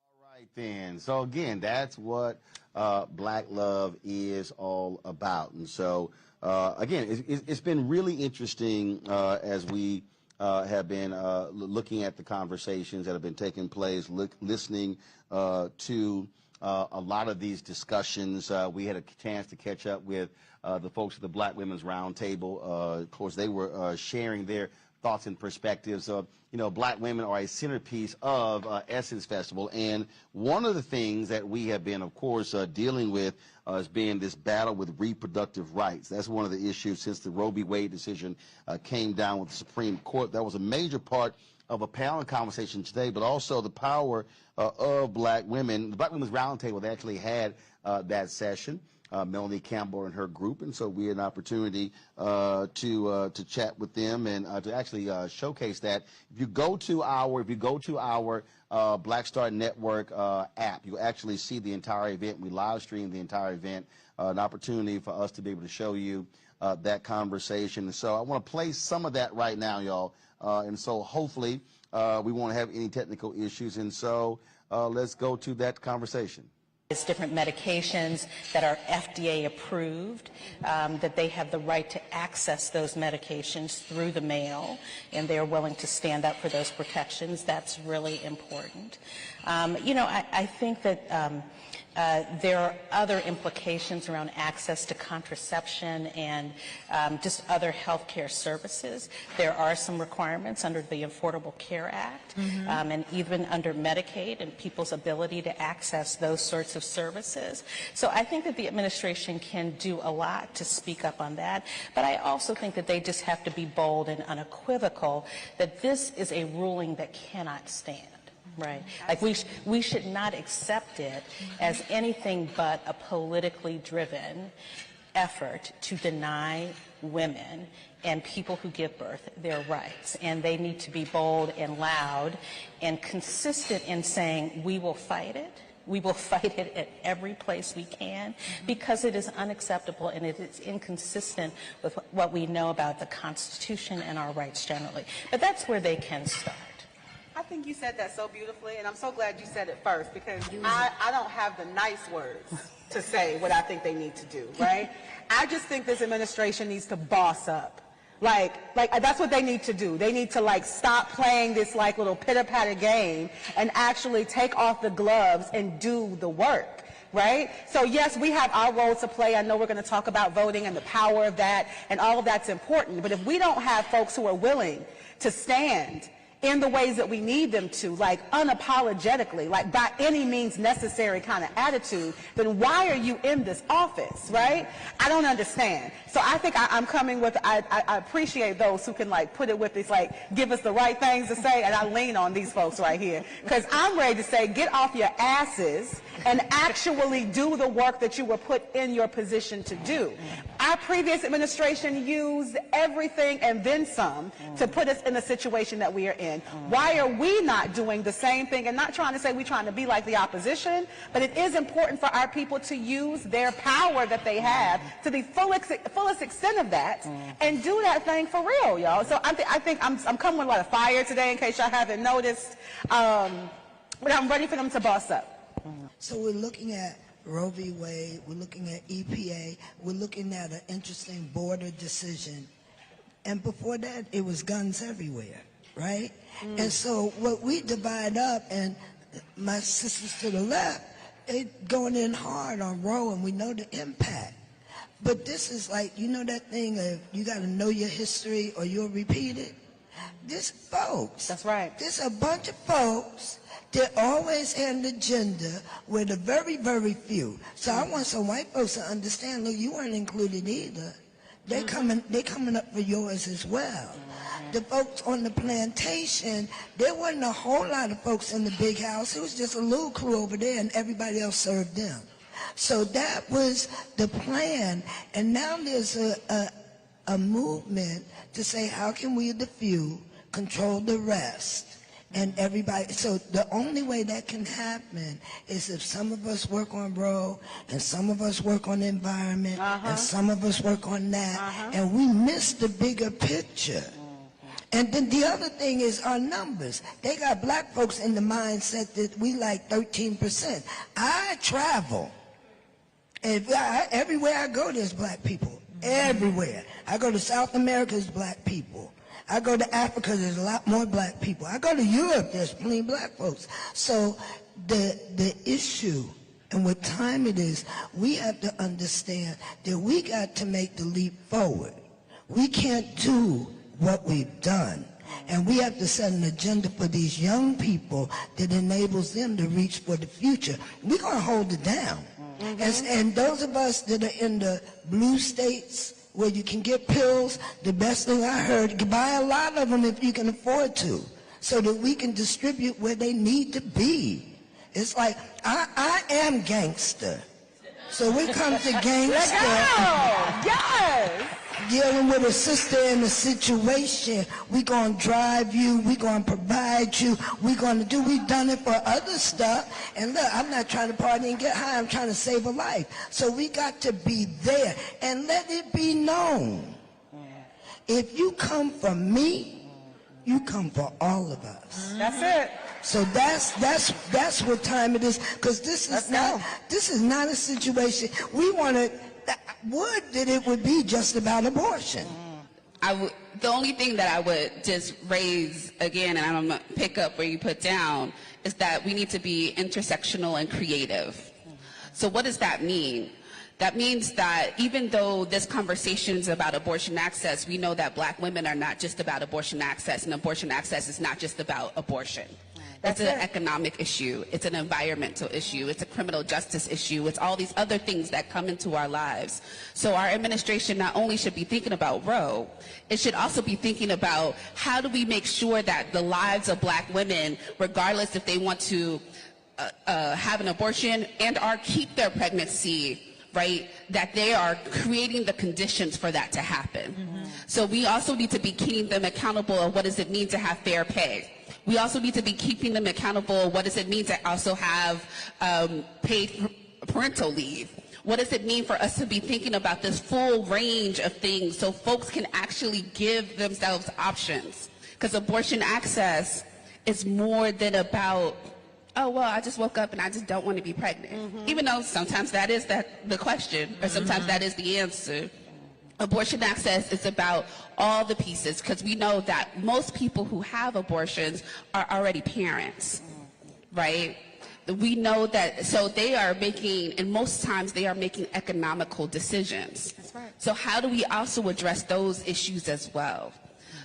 All right, then. So again, that's what black love is all about. And so again, it's been really interesting as we have been looking at the conversations that have been taking place, listening to a lot of these discussions. We had a chance to catch up with the folks at the Black Women's Roundtable. Of course, they were sharing their thoughts and perspectives of, you know, black women are a centerpiece of Essence Festival. And one of the things that we have been, of course, dealing with has been this battle with reproductive rights. That's one of the issues since the Roe v. Wade decision came down with the Supreme Court. That was a major part of a panel conversation today, but also the power of black women. The Black Women's Roundtable, they actually had that session. Melanie Campbell and her group, and so we had an opportunity to chat with them and to actually showcase that. If you go to our Black Star Network app, you'll actually see the entire event. We live streamed the entire event, an opportunity for us to be able to show you that conversation. And so I want to play some of that right now, y'all, and so hopefully we won't have any technical issues. And so let's go to that conversation. It's different medications that are FDA approved, that they have the right to access those medications through the mail, and they're willing to stand up for those protections. That's really important. You know, I think that there are other implications around access to contraception and just other health care services. There are some requirements under the Affordable Care Act and even under Medicaid and people's ability to access those sorts of services. So I think that the administration can do a lot to speak up on that, but I also think that they just have to be bold and unequivocal that this is a ruling that cannot stand. Right. Like we should not accept it as anything but a politically driven effort to deny women and people who give birth their rights. And they need to be bold and loud and consistent in saying, we will fight it. We will fight it at every place we can because it is unacceptable and it is inconsistent with what we know about the Constitution and our rights generally. But that's where they can start. I think you said that so beautifully, and I'm so glad you said it first because I don't have the nice words to say what I think they need to do, right? I just think this administration needs to boss up. Like that's what they need to do. They need to like stop playing this like little pitter-patter game and actually take off the gloves and do the work. Right? So yes, we have our role to play. I know we're going to talk about voting and the power of that, and all of that's important. But if we don't have folks who are willing to stand in the ways that we need them to, like unapologetically, like by any means necessary kind of attitude, then why are you in this office, right? I don't understand. So I think I'm coming with, I appreciate those who can like put it with this, like give us the right things to say, and I lean on these folks right here. Because I'm ready to say, get off your asses and actually do the work that you were put in your position to do. Our previous administration used everything and then some to put us in the situation that we are in. Why are we not doing the same thing? And not trying to say we're trying to be like the opposition, but it is important for our people to use their power that they have to the fullest extent of that and do that thing for real, y'all. So I think I'm coming with a lot of fire today, in case y'all haven't noticed. But I'm ready for them to boss up. So we're looking at Roe v. Wade, we're looking at EPA, we're looking at an interesting border decision. And before that, it was guns everywhere, right? And so what we divide up, and my sisters to the left, they going in hard on Roe, and we know the impact. But this is like, you know that thing of you got to know your history or you'll repeat it? This folks. That's right. There's a bunch of folks that always had an agenda with the very, very few. So I want some white folks to understand, look, you weren't included either. They coming up for yours as well. The folks on the plantation, there wasn't a whole lot of folks in the big house. It was just a little crew over there, and everybody else served them. So that was the plan. And now there's a movement to say, how can we, the few, control the rest? And everybody, so the only way that can happen is if some of us work on Roe, and some of us work on the environment, and some of us work on that, and we miss the bigger picture. And then the other thing is our numbers. They got black folks in the mindset that we like 13%. I travel. Everywhere I go, there's black people. Everywhere. I go to South America, there's black people. I go to Africa, there's a lot more black people. I go to Europe, there's plenty of black folks. So the issue and what time it is, we have to understand that we got to make the leap forward. We can't do what we've done. And we have to set an agenda for these young people that enables them to reach for the future. We're going to hold it down. And those of us that are in the blue states, where you can get pills, the best thing I heard, you can buy a lot of them if you can afford to, so that we can distribute where they need to be. It's like, I am gangster. So we come to gangster. Yes! Dealing with a sister in a situation, we're going to drive you, we're going to provide you, we've done it for other stuff. And look, I'm not trying to party and get high, I'm trying to save a life. So we got to be there and let it be known. If you come for me, you come for all of us. That's it. So that's what time it is, because this is not a situation we want to. That it would be just about abortion. The only thing that I would just raise again, and I'm going to pick up where you put down, is that we need to be intersectional and creative. So what does that mean? That means that even though this conversation is about abortion access, we know that black women are not just about abortion access, and abortion access is not just about abortion. It's an economic issue. It's an environmental issue. It's a criminal justice issue. It's all these other things that come into our lives. So our administration not only should be thinking about Roe, it should also be thinking about how do we make sure that the lives of black women, regardless if they want to have an abortion and or keep their pregnancy, right, that they are creating the conditions for that to happen. So we also need to be keeping them accountable of what does it mean to have fair pay. We also need to be keeping them accountable. What does it mean to also have paid parental leave? What does it mean for us to be thinking about this full range of things so folks can actually give themselves options? Because abortion access is more than about, oh, well, I just woke up and I just don't want to be pregnant. Even though sometimes that is the question, or sometimes that is the answer. Abortion access is about all the pieces, because we know that most people who have abortions are already parents, right? We know that, so they are making, and most times they are making economical decisions. That's right. So how do we also address those issues as well?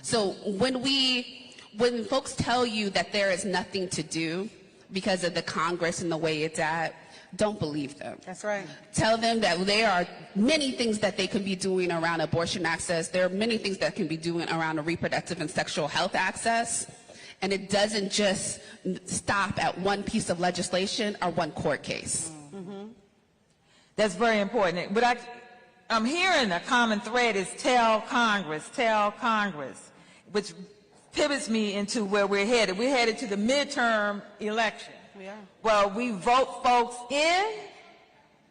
So when folks tell you that there is nothing to do because of the Congress and the way it's at, don't believe them. That's right. Tell them that there are many things that they can be doing around abortion access. There are many things that can be doing around reproductive and sexual health access. And it doesn't just stop at one piece of legislation or one court case. That's very important. But I'm hearing a common thread is tell Congress, which pivots me into where we're headed. We're headed to the midterm election. We are. Well, we vote folks in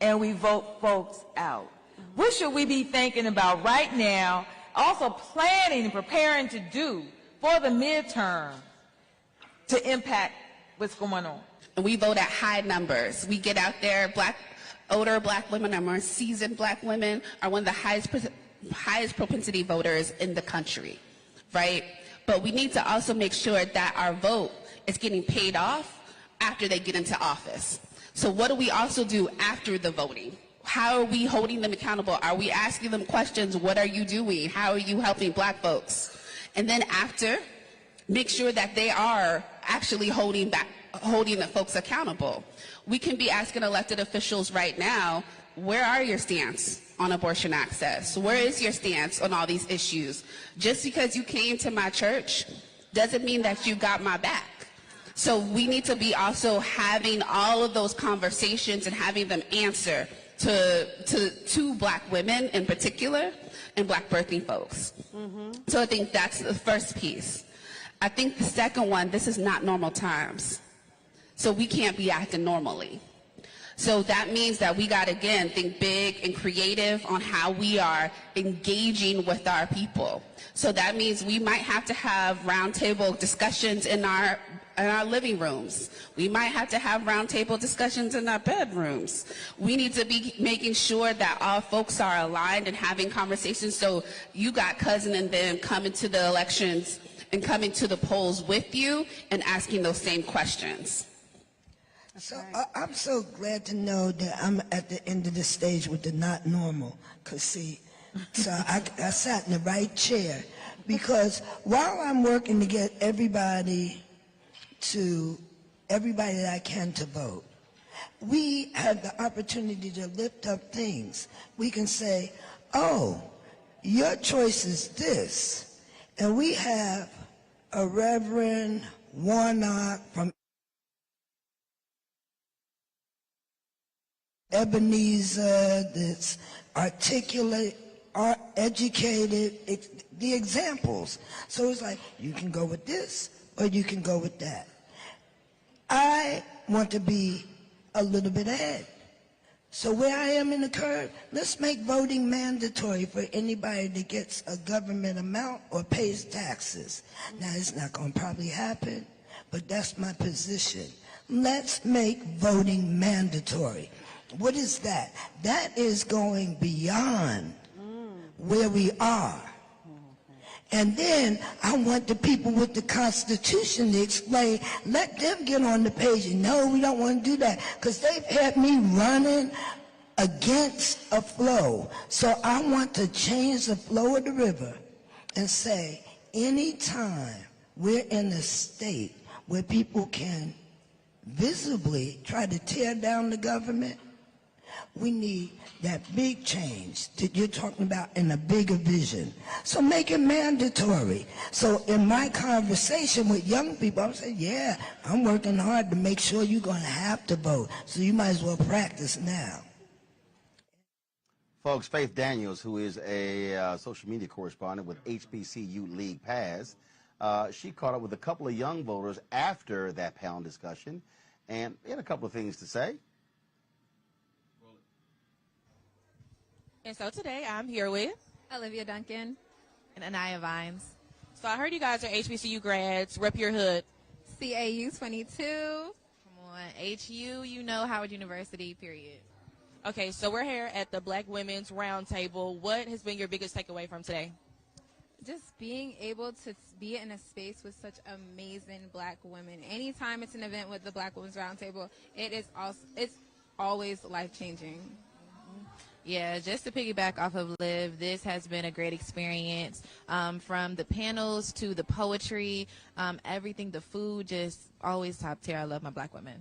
and we vote folks out. What should we be thinking about right now, also planning and preparing to do for the midterm to impact what's going on? And we vote at high numbers. We get out there, older black women, or more seasoned black women are one of the highest propensity voters in the country, right? But we need to also make sure that our vote is getting paid off after they get into office. So what do we also do after the voting? How are we holding them accountable? Are we asking them questions? What are you doing? How are you helping black folks? And then after, make sure that they are actually holding the folks accountable. We can be asking elected officials right now, where are your stance on abortion access? Where is your stance on all these issues? Just because you came to my church doesn't mean that you got my back. So we need to be also having all of those conversations and having them answer to black women in particular and black birthing folks. So I think that's the first piece. I think the second one, this is not normal times. So we can't be acting normally. So that means that we got to, again, think big and creative on how we are engaging with our people. So that means we might have to have roundtable discussions in our living rooms. We might have to have roundtable discussions in our bedrooms. We need to be making sure that all folks are aligned and having conversations. So you got cousin and them coming to the elections and coming to the polls with you and asking those same questions. So I'm so glad to know that I'm at the end of the stage with the not normal. Because see, so I sat in the right chair. Because while I'm working to get everybody that I can to vote, we have the opportunity to lift up things. We can say, oh, your choice is this. And we have a Reverend Warnock from Ebenezer that's articulate, educated, the examples. So it's like, you can go with this or you can go with that. I want to be a little bit ahead. So where I am in the curve, let's make voting mandatory for anybody that gets a government amount or pays taxes. Now, it's not going to probably happen, but that's my position. Let's make voting mandatory. What is that? That is going beyond where we are. And then I want the people with the Constitution to explain, let them get on the page. And no, we don't want to do that, because they've had me running against a flow. So I want to change the flow of the river and say, anytime we're in a state where people can visibly try to tear down the government, we need that big change that you're talking about in a bigger vision. So make it mandatory. So in my conversation with young people, I'm saying, yeah, I'm working hard to make sure you're going to have to vote. So you might as well practice now. Folks, Faith Daniels, who is a social media correspondent with HBCU League Pass, she caught up with a couple of young voters after that panel discussion, and they had a couple of things to say. And so today I'm here with Olivia Duncan and Anaya Vines. So I heard you guys are HBCU grads. Rep your hood. CAU 22. Come on, HU, you know, Howard University, period. Okay, so we're here at the Black Women's Roundtable. What has been your biggest takeaway from today? Just being able to be in a space with such amazing Black women. Anytime it's an event with the Black Women's Roundtable, it's always life-changing. Yeah, just to piggyback off of Liv, this has been a great experience. From the panels to the poetry, everything, the food, just always top tier. I love my Black women.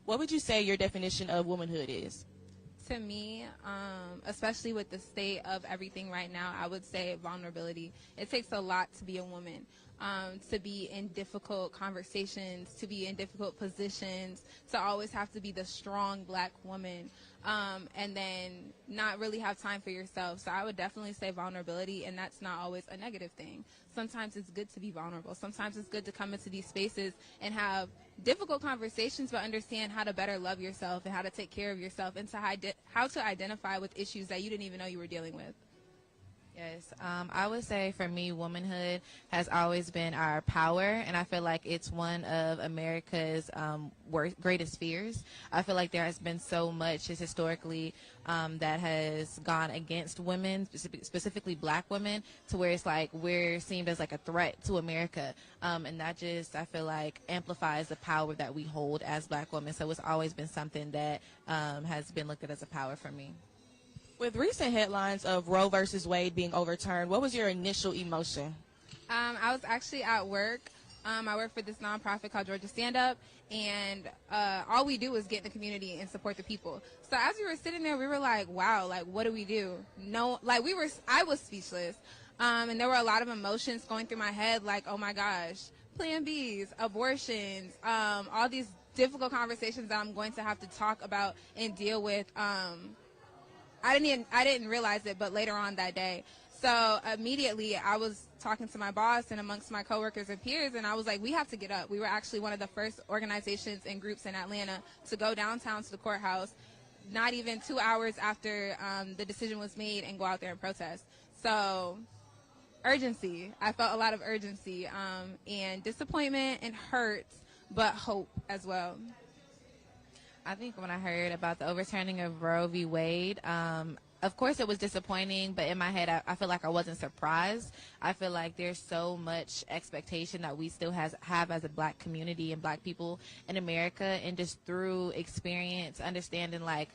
What would you say your definition of womanhood is? To me, especially with the state of everything right now, I would say vulnerability. It takes a lot to be a woman. to be in difficult conversations, to be in difficult positions, to always have to be the strong black woman, and then not really have time for yourself. So I would definitely say vulnerability, and that's not always a negative thing. Sometimes it's good to be vulnerable. Sometimes it's good to come into these spaces and have difficult conversations, but understand how to better love yourself and how to take care of yourself, and to how to identify with issues that you didn't even know you were dealing with. Yes, I would say for me, womanhood has always been our power, and I feel like it's one of America's greatest fears. I feel like there has been so much just historically that has gone against women, specifically black women, to where it's like we're seen as like a threat to America, and that just, I feel like, amplifies the power that we hold as black women. So it's always been something that has been looked at as a power for me. With recent headlines of Roe versus Wade being overturned, what was your initial emotion? I was actually at work. I work for this nonprofit called Georgia Stand Up, and all we do is get in the community and support the people. So as we were sitting there, we were like, wow, like, what do we do? No, like, I was speechless. And there were a lot of emotions going through my head, like, oh my gosh, Plan Bs, abortions, all these difficult conversations that I'm going to have to talk about and deal with. I didn't realize it, but later on that day. So immediately I was talking to my boss and amongst my coworkers and peers, and I was like, we have to get up. We were actually one of the first organizations and groups in Atlanta to go downtown to the courthouse, not even 2 hours after the decision was made, and go out there and protest. So urgency. I felt a lot of urgency and disappointment and hurt, but hope as well. I think when I heard about the overturning of Roe v. Wade, of course it was disappointing, but in my head I feel like I wasn't surprised. I feel like there's so much expectation that we still have as a black community and black people in America, and just through experience, understanding like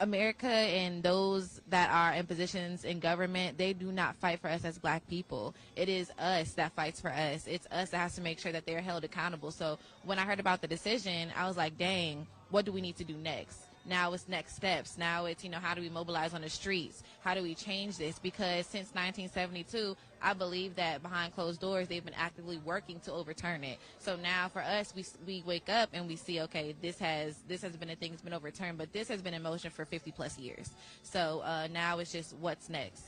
America and those that are in positions in government, they do not fight for us as black people. It is us that fights for us. It's us that has to make sure that they're held accountable. So when I heard about the decision, I was like, dang, what do we need to do next? Now it's next steps. Now it's, how do we mobilize on the streets? How do we change this? Because since 1972, I believe that behind closed doors, they've been actively working to overturn it. So now for us, we wake up and we see, okay, this has been a thing that's been overturned, but this has been in motion for 50 plus years. So now it's just what's next.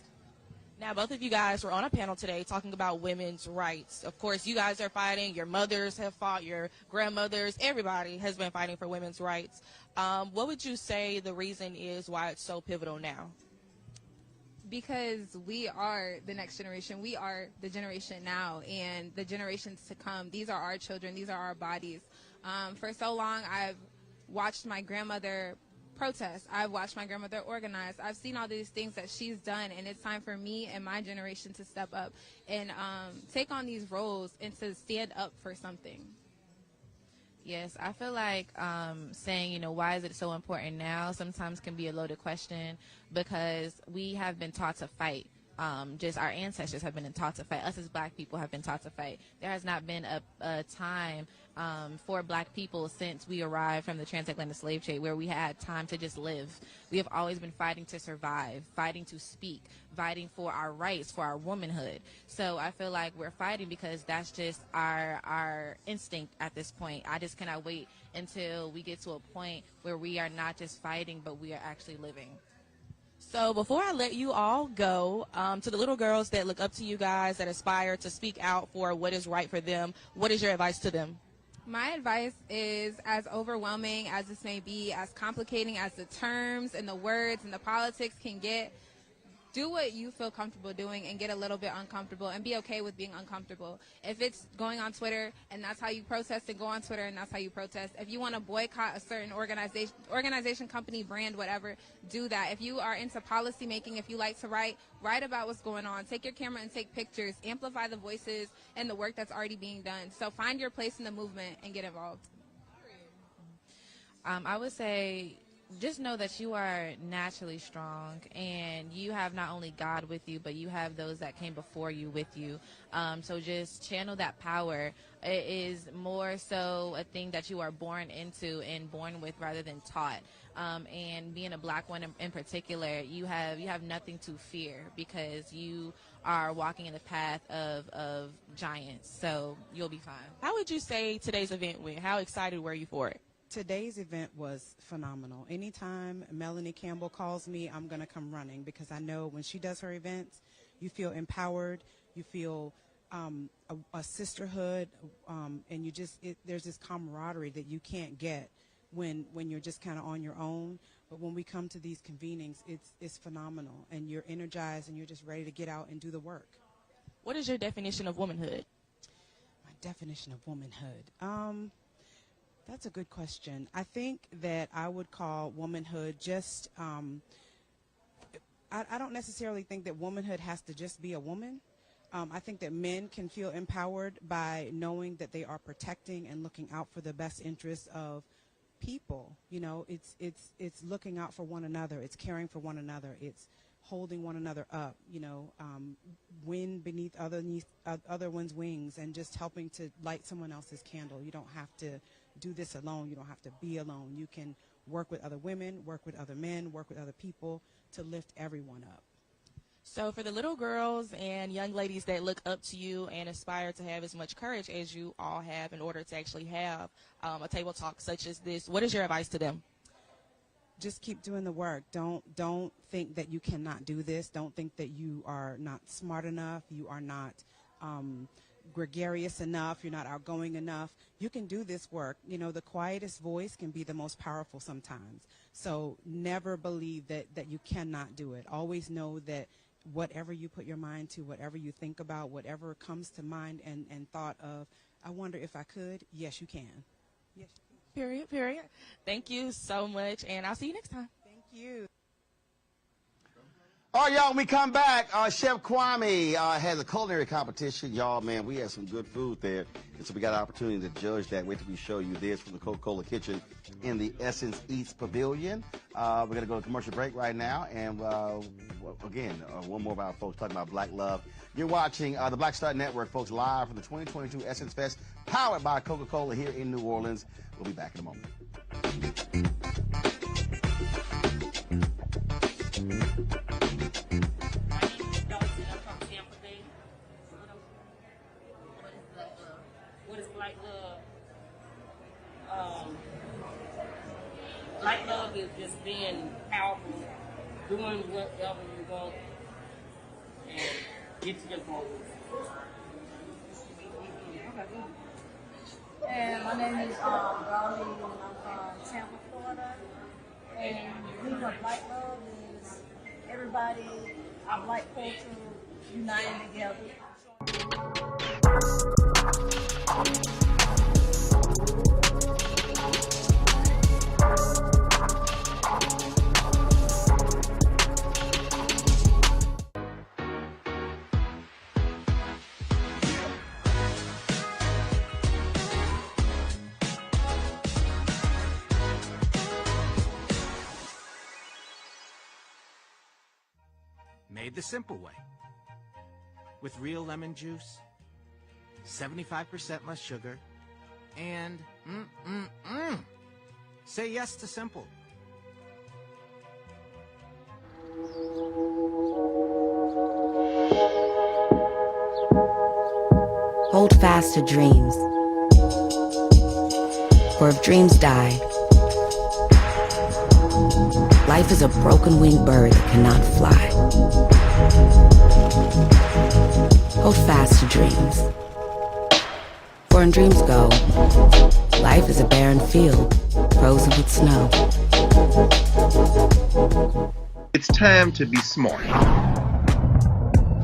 Now, both of you guys were on a panel today talking about women's rights. Of course, you guys are fighting. Your mothers have fought. Your grandmothers. Everybody has been fighting for women's rights. What would you say the reason is why it's so pivotal now? Because we are the next generation. We are the generation now and the generations to come. These are our children. These are our bodies. For so long, I've watched my grandmother protest. I've watched my grandmother organize. I've seen all these things that she's done, and it's time for me and my generation to step up and take on these roles and to stand up for something. Yes, I feel like saying, why is it so important now sometimes can be a loaded question, because we have been taught to fight. Just our ancestors have been taught to fight. Us as black people have been taught to fight. There has not been a time for black people since we arrived from the transatlantic slave trade where we had time to just live. We have always been fighting to survive, fighting to speak, fighting for our rights, for our womanhood. So I feel like we're fighting because that's just our instinct at this point. I just cannot wait until we get to a point where we are not just fighting, but we are actually living. So before I let you all go, to the little girls that look up to you guys, that aspire to speak out for what is right for them, what is your advice to them? My advice is, as overwhelming as this may be, as complicating as the terms and the words and the politics can get, do what you feel comfortable doing and get a little bit uncomfortable and be okay with being uncomfortable. If it's going on Twitter and that's how you protest, then go on Twitter and that's how you protest. If you want to boycott a certain organization, company, brand, whatever, do that. If you are into policy making, if you like to write about what's going on. Take your camera and take pictures. Amplify the voices and the work that's already being done. So find your place in the movement and get involved. I would say, just know that you are naturally strong, and you have not only God with you, but you have those that came before you with you. So just channel that power. It is more so a thing that you are born into and born with rather than taught. And being a black woman in particular, you have nothing to fear because you are walking in the path of giants. So you'll be fine. How would you say today's event went? How excited were you for it? Today's event was phenomenal. Anytime Melanie Campbell calls me, I'm going to come running, because I know when she does her events, you feel empowered, you feel a sisterhood, and there's this camaraderie that you can't get when you're just kind of on your own. But when we come to these convenings, it's phenomenal, and you're energized and you're just ready to get out and do the work. What is your definition of womanhood? My definition of womanhood. That's a good question. I think that I would call womanhood just, I don't necessarily think that womanhood has to just be a woman. I think that men can feel empowered by knowing that they are protecting and looking out for the best interests of people. You know, it's looking out for one another. It's caring for one another. It's holding one another up, you know, wind beneath other one's wings, and just helping to light someone else's candle. You don't have to do this alone. You don't have to be alone. You can work with other women, work with other men, work with other people to lift everyone up. So for the little girls and young ladies that look up to you and aspire to have as much courage as you all have in order to actually have a table talk such as this, what is your advice to them? Just keep doing the work. Don't think that you cannot do this. Don't think that you are not smart enough. You are not gregarious enough. You're not outgoing enough. You can do this work. You know, the quietest voice can be the most powerful sometimes. So never believe that you cannot do it. Always know that whatever you put your mind to, whatever you think about, whatever comes to mind and thought of, I wonder if I could, yes, you can. Yes, you can. Period. Thank you so much, and I'll see you next time. Thank you. All right, y'all, when we come back, Chef Kwame has a culinary competition. Y'all, man, we had some good food there. And so we got an opportunity to judge that. Wait till we show you this from the Coca-Cola kitchen in the Essence Eats Pavilion. We're going to go to commercial break right now. And, again, one more of our folks talking about black love. You're watching the Black Star Network, folks, live from the 2022 Essence Fest, powered by Coca-Cola here in New Orleans. We'll be back in a moment. Black love is just being powerful, doing whatever you want, and get to your goals. And my name is Roland, and I'm from Tampa, Florida. And the reason Black love is everybody, our black culture united together. Made the simple way. With real lemon juice, 75% less sugar, and say yes to simple. Hold fast to dreams. For if dreams die, life is a broken-winged bird that cannot fly. Hold fast to dreams. For when dreams go, life is a barren field, frozen with snow. It's time to be smart.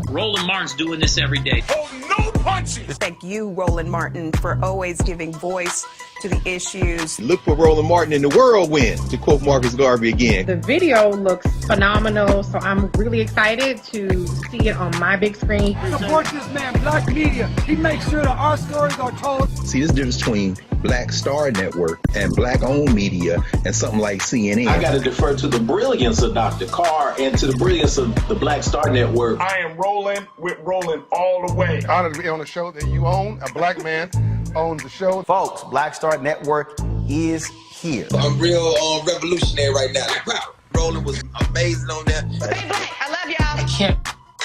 Roland Martin's doing this every day. Oh, no punches! Thank you, Roland Martin, for always giving voice to the issues. Look for Roland Martin in the whirlwind, to quote Marcus Garvey again. The video looks phenomenal, so I'm really excited to see it on my big screen. Support this man, Black Media. He makes sure that our stories are told. See, this difference between Black Star Network and Black-owned media and something like CNN. I got to defer to the brilliance of Dr. Carr and to the brilliance of the Black Star Network. I am Roland with Roland all the way. Honored to be on a show that you own. A black man owns the show. Folks, Black Star Network is here. I'm real revolutionary right now. Wow. Roland was amazing on that. I can't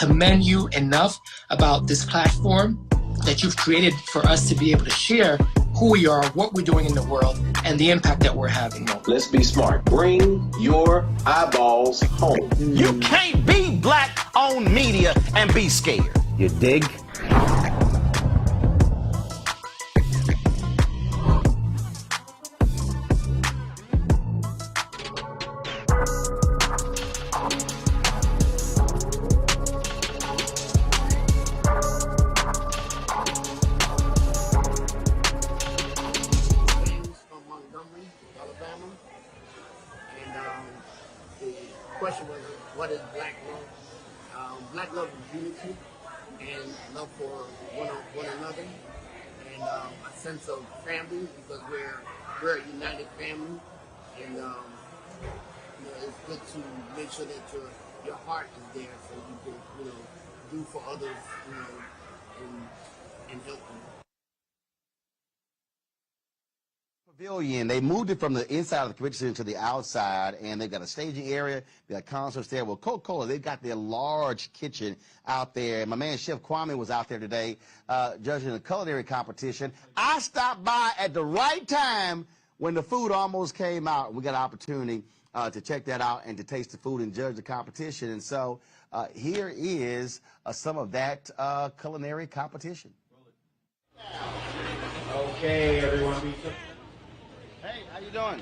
commend you enough about this platform that you've created for us to be able to share who we are, what we're doing in the world, and the impact that we're having. Let's be smart. Bring your eyeballs home. You can't be black-owned media and be scared. You dig? Question was, what is black love? Black love is unity and love for one another, and a sense of family, because we're a united family, and it's good to make sure that your heart is there, so you can do for others, and help them. Pavilion. They moved it from the inside of the convention center to the outside, and they've got a staging area, they got concerts there. Well, Coca-Cola, they've got their large kitchen out there. My man Chef Kwame was out there today judging the culinary competition. I stopped by at the right time when the food almost came out. We got an opportunity to check that out and to taste the food and judge the competition. And so here is some of that culinary competition. Okay, everyone. Hey, how you doing?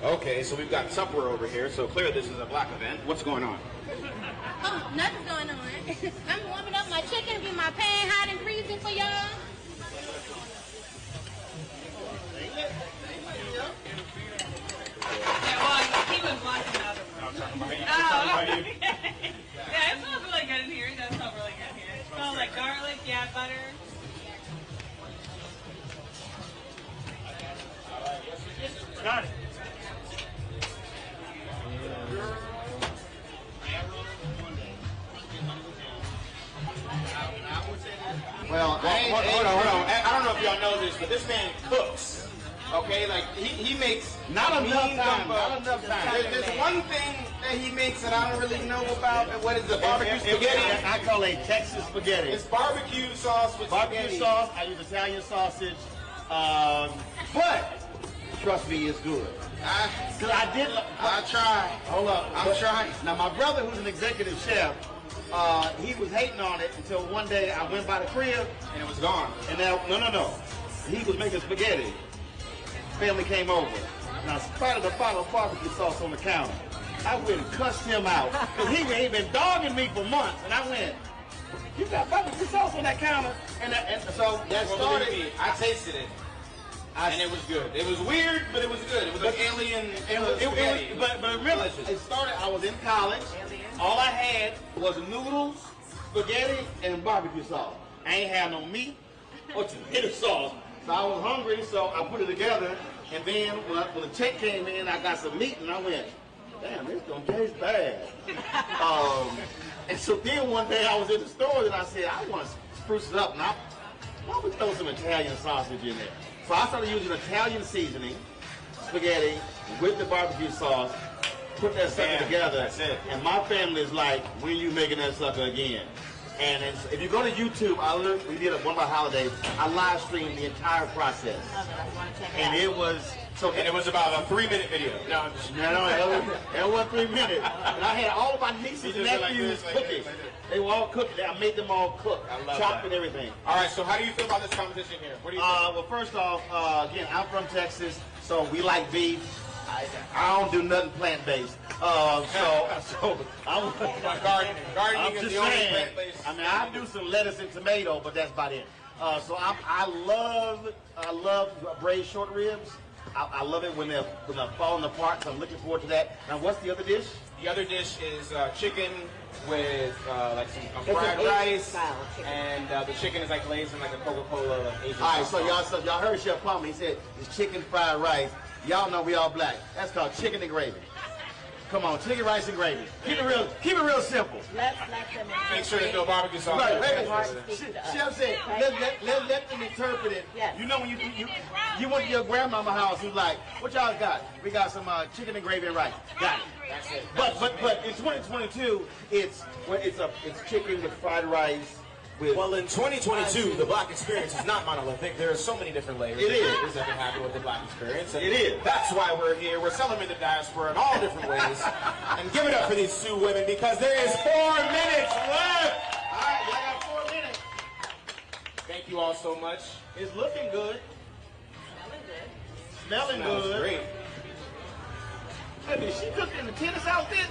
Okay, so we've got Tupperware over here, so clearly this is a black event. What's going on? Oh, nothing's going on. I'm warming up my chicken, get my pan hot and freezing for y'all. Yeah, well, he was watching the other one. Oh, okay. Yeah, it smells really good in here. It does smell really good here. It smells like garlic, yeah, butter. Got it. Well, hold on. I don't know if y'all know this, but this man cooks. Okay, like he makes not enough time. There's one thing that he makes that I don't really know about. What is the barbecue spaghetti? I call it Texas spaghetti. It's barbecue sauce with barbecue sauce. I use Italian sausage, but trust me, it's good. I try. Hold up, I'm trying. Now my brother, who's an executive chef, he was hating on it until one day I went by the crib and it was gone. And now, no, he was making spaghetti. Family came over. Now, spotted a bottle of barbecue sauce on the counter. I went and cussed him out because he ain't been dogging me for months. And I went, "You got barbecue sauce on that counter?" And so that started. Believe me, I tasted it. And it was good. It was weird, but it was good. It was like alien. But remember, it started. I was in college. All I had was noodles, spaghetti, and barbecue sauce. I ain't have no meat or tomato sauce. So I was hungry, so I put it together. And then when the check came in, I got some meat, and I went, "Damn, this don't taste bad." And so then one day I was in the store, and I said, "I want to spruce it up. Now, why don't we throw some Italian sausage in there?" So I started using Italian seasoning, spaghetti, with the barbecue sauce, put that sucker together. That's it. And my family is like, "When are you making that sucker again?" And if you go to YouTube, we did one of our holidays, I live streamed the entire process. And it was... And it was about a 3-minute video. No, it wasn't 3 minutes. And I had all of my nieces and nephews cooking. They were all cooking. I made them all cook, chopped and everything. All right, so how do you feel about this competition here? What do you think? Well, first off, again, I'm from Texas, so we like beef. I don't do nothing plant-based. So I'm gardening is the only plant-based. I mean, I do some lettuce and tomato, but that's about it. So I love braised short ribs. I love it when they're falling apart, so I'm looking forward to that. Now, what's the other dish? The other dish is chicken with like some fried rice, and the chicken is like glazed in like a Coca-Cola Asian. All right, so y'all heard Chef Palmer. He said it's chicken fried rice. Y'all know we all black. That's called chicken and gravy. Come on, chicken, rice, and gravy. Keep it real simple. Let's let them Make sure there's no barbecue sauce. Right, Chef said, let them interpret it. Yes. You know when you went to your grandmama's house, you like, what y'all got? We got some chicken and gravy and rice. Got it. That's it. But in 2022, it's chicken with fried rice. Well, in 2022, the Black experience is not monolithic. There are so many different layers that can happen with the Black experience. And it is. That's why we're here. We're celebrating the diaspora in all different ways. And give it up for these two women because there is 4 minutes left. All right, I got 4 minutes. Thank you all so much. It's looking good. Smelling Smells good. great. Hey, did she cook in the tennis outfit?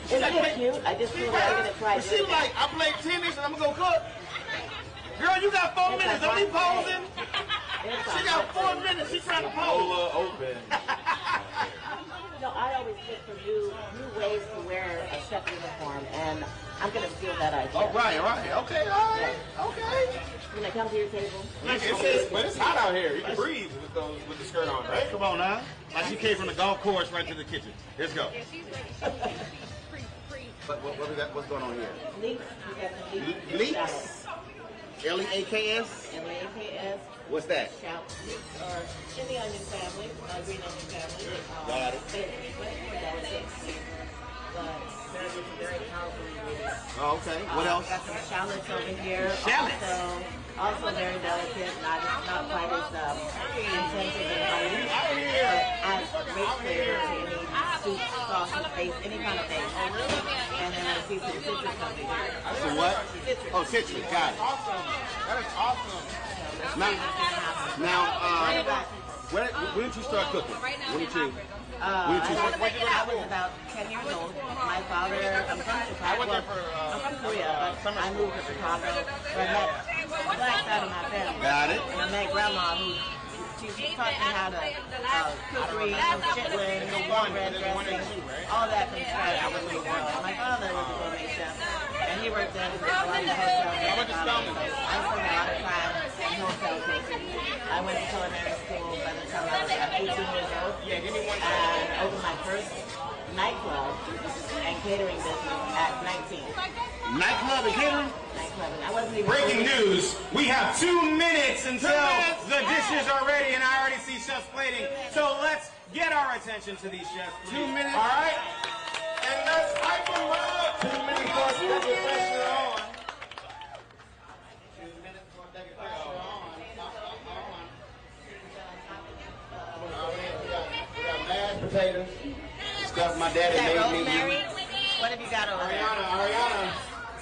Isn't it cute? I just feel like I'm going to try She like, I play tennis and I'm going to go cook. Girl, you got 4 minutes. Don't be posing. She got 4 minutes. She's trying to pose. Open. No, I always look for new ways to wear a chef uniform, and I'm going to steal that idea. Oh, right. Okay, all right. Okay. When I come to your table. But it's hot out here. You can breathe with the skirt on, right? Come on now. Like she came from the golf course right to the kitchen. Let's go. What we got? What's going on here? Leeks. We got some leeks. Leeks? L-E-A-K-S? L-E-A-K-S. What's that? Shallot leeks or in the onion family, green onion family. Got it. Very powerful ingredients. Oh, okay. What else? Got some shallots over here. Shallots? Also very delicate, not quite as intensive and mighty. Adds great flavor to any soup, sauce, paste, any kind of base. And then I see some citrus over here. Some what? Citrus. Oh, citrus. Got it. Awesome. That is awesome. Now, when did you start cooking? When did you? I was about 10 years old. My father, I'm from Chicago. I'm from Korea, but I moved to Chicago. So I met the black side of my family. Got it. And I met grandma who she taught me how to cookery, chitlin, cornbread dressing, all that from scratch. I was a little girl. My father was a gourmet chef, and he worked in a lot of hotels. I spent a lot of time in hotel kitchens. I went to culinary school by the time I was about 18 years old. Yeah, give me one. And opened my first nightclub and catering business at 19. Nightclub and catering? Nightclub. I wasn't even Breaking news. We have 2 minutes until the dishes are ready, and I already see chefs plating. So let's get our attention to these chefs. 2 minutes. All right? And let's hype them up. 2 minutes for us to get the pressure on. 2 minutes for the pressure on. We got mashed potatoes. Stuff my daddy made me. Rosemary? What have you got over there? Ariana.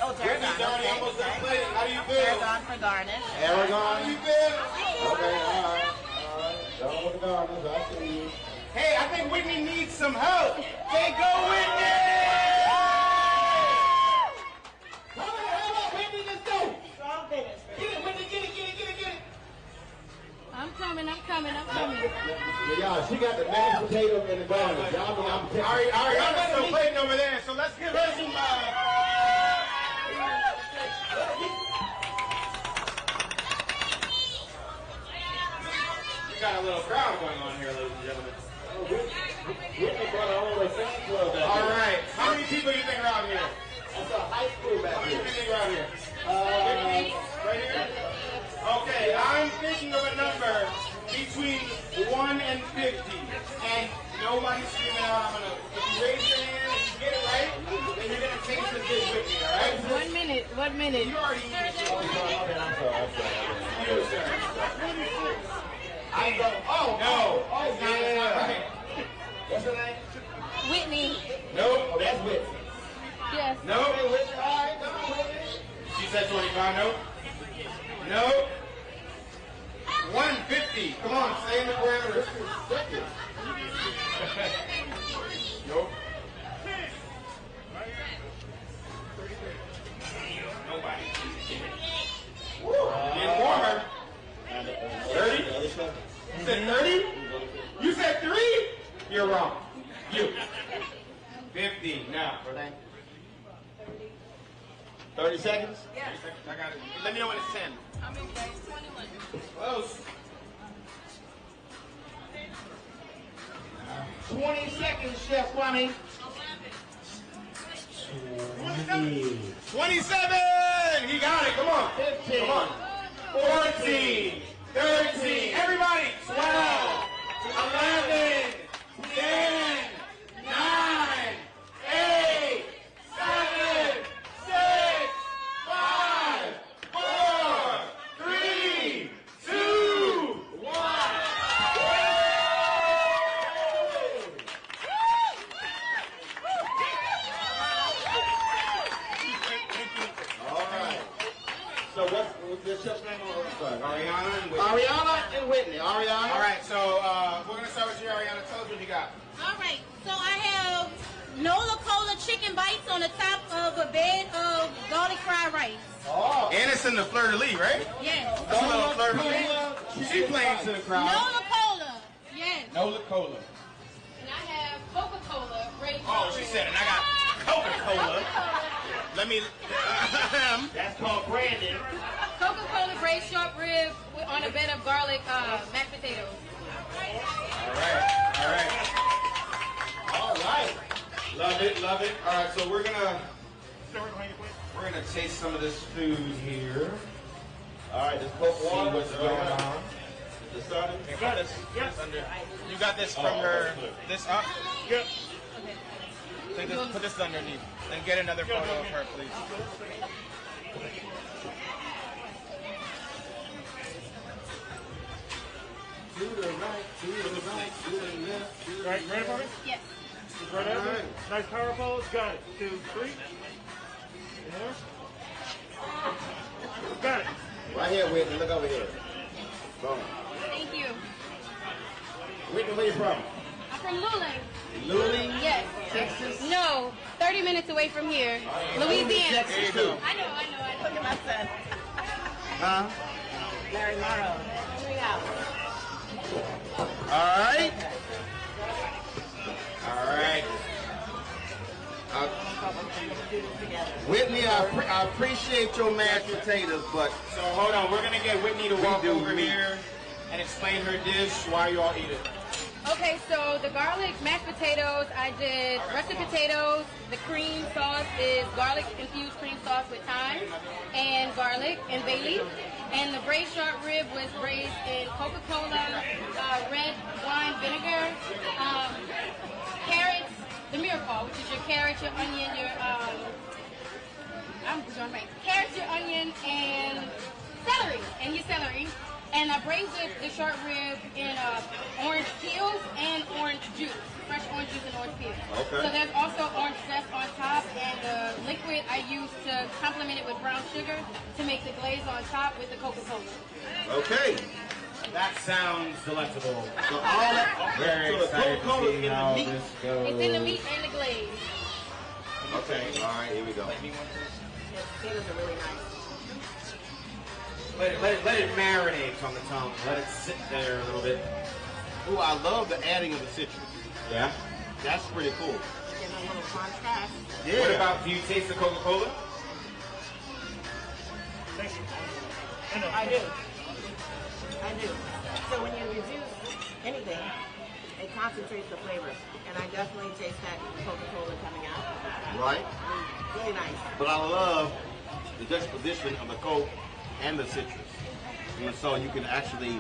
Oh, tarragon. Brittany's almost done plating. How do you feel? Tarragon for garnish. Aragon. How do you feel? Okay, all right. Don't with the garnish. I see you. Hey, I think Whitney needs some help. Say go, Whitney! Come on, Whitney, let's go. Strong finish. Get it, Whitney, get it. I'm coming. Yeah, y'all, she got the mashed potatoes and the garnish. Y'all know I'm Ariana's still plating over there, so let's give her some... We got a little crowd going on here, ladies and gentlemen. All right. How many people do you think are out here? That's a high school back here. How many do you think are out here? 50? Right here? Okay, I'm thinking of a number between 1 and 50. And nobody's screaming out. I'm going to, if you raise your hand, if you get it right, then you're going to taste the dish with me, all right? 1 minute. 1 minute. You already eat it. Okay, I'm sorry. You, sir. I go, oh, no. Oh, yeah. What's her name? Whitney. Nope. Oh, that's Whitney. Yes. Nope. All right, come on, Whitney. She said 25. Nope. Nope. 150. Come on, stay in the parameters. Nope. Nobody. Woo. Getting warmer. 30? You said 30? You said 3? You're wrong. You. 50. Now. 30 seconds? Yes. 30 seconds. I got it. Let me know when it's 10. I'm in phase 21. Close. 20 seconds. seconds, Chef Kwame. 27! He got it, come on. 15. Come on. 14. 13. Everybody. 12. 11. 10. 9. 8. 7. 6. 5. 4. 3. 2. 1. So what's your chef's name? Ariana and Whitney. Ariana and Whitney. Ariana. All right, so we're going to start with you, Ariana. Tell us what you got. All right, so I have Nola Cola chicken bites on the top of a bed of garlic fried rice. Oh. And it's in the fleur-de-lis, right? Yes. That's a little fleur-de-lis. She playing to the crowd. Nola Cola. Yes. Nola Cola. And I have Coca-Cola. Oh, she said, and I got Coca-Cola. Let me. That's called branding. Coca-Cola braised short rib on a bed of garlic mashed potatoes. All right. Love it, love it. All right, so we're gonna taste some of this food here. All right, just Coke water. See what's going on. You got this. Yes. You got this from her. This up. Yep. Put this underneath and get another photo of her, please. To the right, to the right, to the left, to the Right, ready for me? Yes. Right over. Nice power pose. Got it. 2, 3. Yeah. Got it. Right here, Whitney. Look over here. Boom. Thank you. Whitney, where you from? I'm from Luling. Luling? Yes. Texas? No, 30 minutes away from here. Louisiana. Texas, too. I know. Look at my son. Huh? Larry Morrow. 3 hours. All right. All right. Whitney, I appreciate your mashed potatoes, but... So hold on, we're going to get Whitney to walk over here and explain her dish while you all eat it. Okay, so the garlic mashed potatoes, I did russet potatoes. The cream sauce is garlic infused cream sauce with thyme and garlic and bay leaf. And the braised short rib was braised in Coca-Cola, red wine vinegar, carrots, the miracle, which is your carrot, your onion, your carrots, your onion, and celery. And I braised the short rib in orange peels and orange juice, fresh orange juice and orange peels. Okay. So there's also orange zest on top, and the liquid I use to complement it with brown sugar to make the glaze on top with the Coca-Cola. Okay. That sounds delectable. So all that, very excited to see how this goes. It's in the meat and the glaze. Okay, all right, here we go. Potatoes are really nice. Let it marinate on the tongue. Let it sit there a little bit. Ooh, I love the adding of the citrus. Yeah? That's pretty cool. Getting a little contrast. Yeah. What about, do you taste the Coca-Cola? Thank you. I do. So when you reduce anything, it concentrates the flavor. And I definitely taste that Coca-Cola coming out. Right. Really nice. But I love the juxtaposition of the Coke and the citrus. And so you can actually,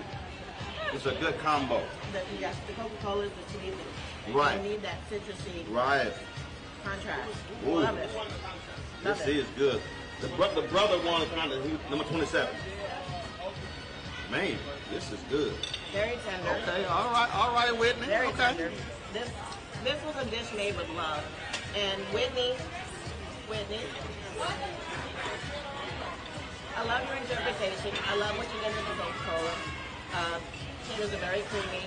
it's a good combo. The Coca-Cola is the sweet. Right. You need that citrusy contrast. Ooh. Love it. This is good. The brother wanted kind of, number 27. Man, this is good. Very tender. Okay, all right, Whitney. Very tender. This was a dish made with love. And Whitney, I love your interpretation. I love what you did with the Coca-Cola. Potatoes are very creamy,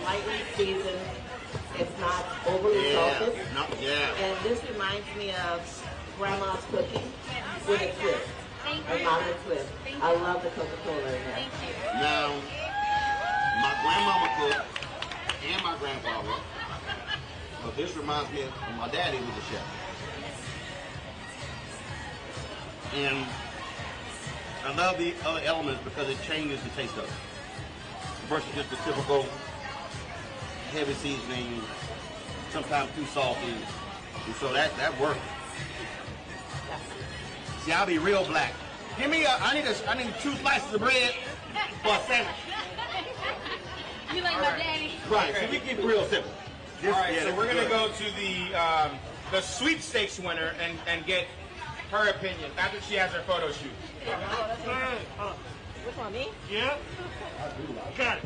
lightly seasoned. It's not overly salted. And this reminds me of Grandma's cooking with a twist. A modern twist. I love the Coca-Cola in there. Thank you. Now, my grandmama cooked and my grandfather. But this reminds me of my daddy was a chef. And I love the other elements because it changes the taste of it. Versus just the typical heavy seasoning sometimes too salty, and so that works. See, I'll be real black. Give me I need 2 slices of bread for a sandwich. You like my daddy? Right. So we keep it real simple. All right. So we're gonna go to the sweepstakes winner and get her opinion after she has her photo shoot. Which one, me? Yeah. Got it.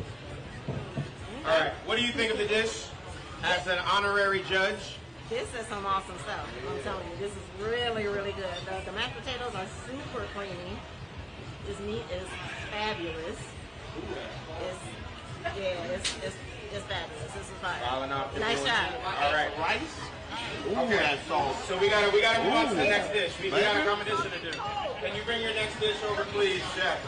All right. What do you think of the dish as an honorary judge? This is some awesome stuff. I'm telling you, this is really, really good. The mashed potatoes are super creamy. This meat is fabulous. It's fabulous. This is fire. Nice job. All right. Rice. Ooh, Okay. that sauce. So we gotta move on to the next dish. We got a competition to do. Can you bring your next dish over, please, chef?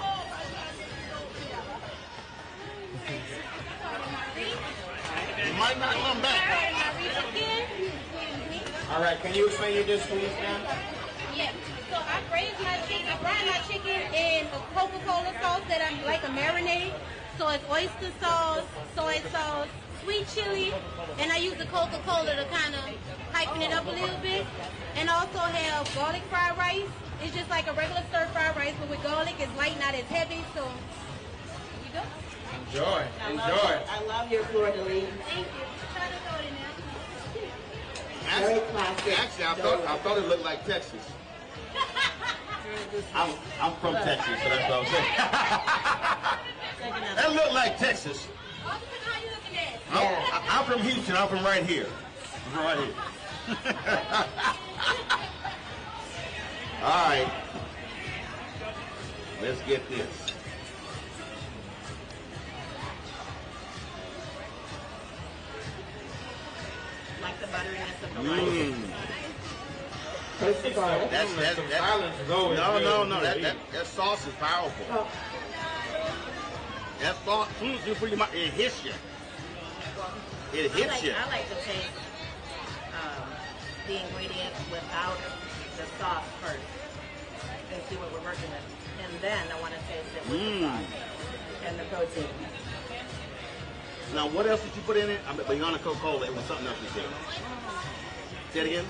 You might not come back. All right. Can you explain your dish, please, ma'am? Yeah. So I braised my chicken. I fried my chicken in a Coca-Cola sauce that I'm like a marinade. So it's oyster sauce, soy sauce, sweet chili, and I use the Coca-Cola to kind of heighten it up a little bit. And also have garlic fried rice. It's just like a regular stir-fried rice, but with garlic, it's light, not as heavy. So you go. Enjoy. I love your fleur de lis. Thank you. Try to throw it in there. Actually, I thought it looked like Texas. I'm from Texas, so that's what I'm saying. That looked like Texas. I'm from Houston. I'm from right here. Right here. All right. Let's get this. Like the butteriness of the rice. Taste the garlic. No. That sauce is powerful. Oh. That sauce, it hits you. It hits you. I like to taste the ingredients without the sauce first and see what we're working with. And then I want to taste it with the sauce and the protein. Now, what else did you put in it? Beyond the Coca-Cola, it was something else you did. Say it again.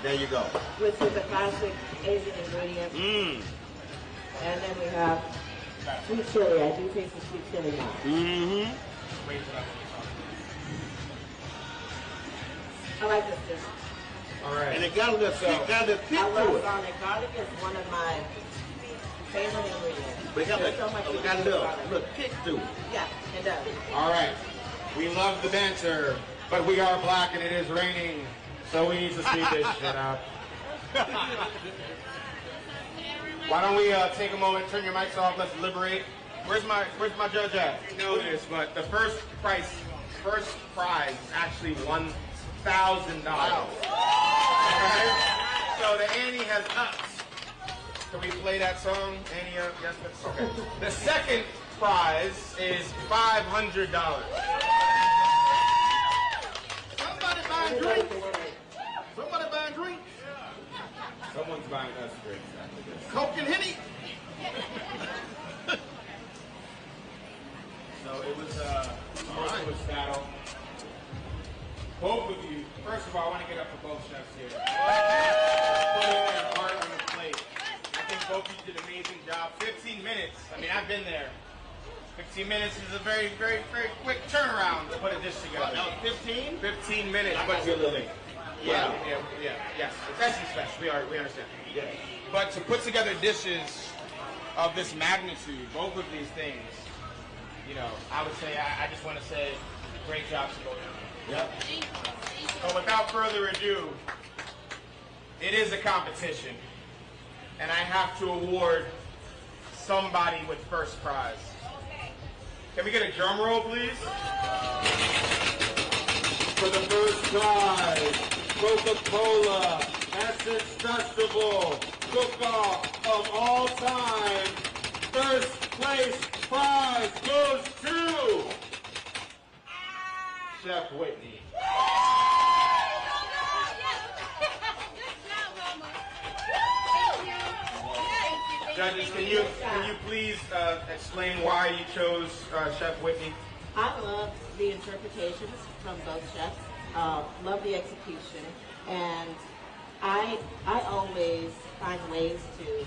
There you go. Which is a classic Asian ingredient. And then we have sweet chili. I do taste the sweet chili now. I like this dish. All right. And it got a little kick I to love it. garlic. Garlic is one of my favorite ingredients. But it got a little kick to it. Yeah, it does. All right. We love the banter, but we are black and it is raining, so we need to speed this shit up. Why don't we take a moment, turn your mics off, let's deliberate. Where's my judge at? You know this, but the first prize is actually $1,000. Okay? So the ante has upped. Can we play that song? Annie, yes, that's okay. The second prize is $500. Somebody buying drinks. Somebody buying drinks. Someone's buying us drinks. Coke and Henny. So it was a tumultuous battle. Both of you, first of all, I want to get up for both chefs here. Putting their heart on the plate. I think both of you did an amazing job. 15 minutes. I mean, I've been there. 15 minutes is a very, very, very quick turnaround to put a dish together. That was 15? 15 minutes. I got you a little late. Yeah, yes. It's Essence Fest. We understand. Yeah. But to put together dishes of this magnitude, both of these things, you know, I would say, I just want to say, great job to both of you. Yep. So without further ado, it is a competition, and I have to award somebody with first prize. Can we get a drum roll, please? For the first prize, Coca-Cola Essence Festival Cook-Off of all time. First place prize goes to Chef Whitney. Judges, can you please explain why you chose Chef Whitney? I love the interpretations from both chefs. Love the execution, and I always find ways to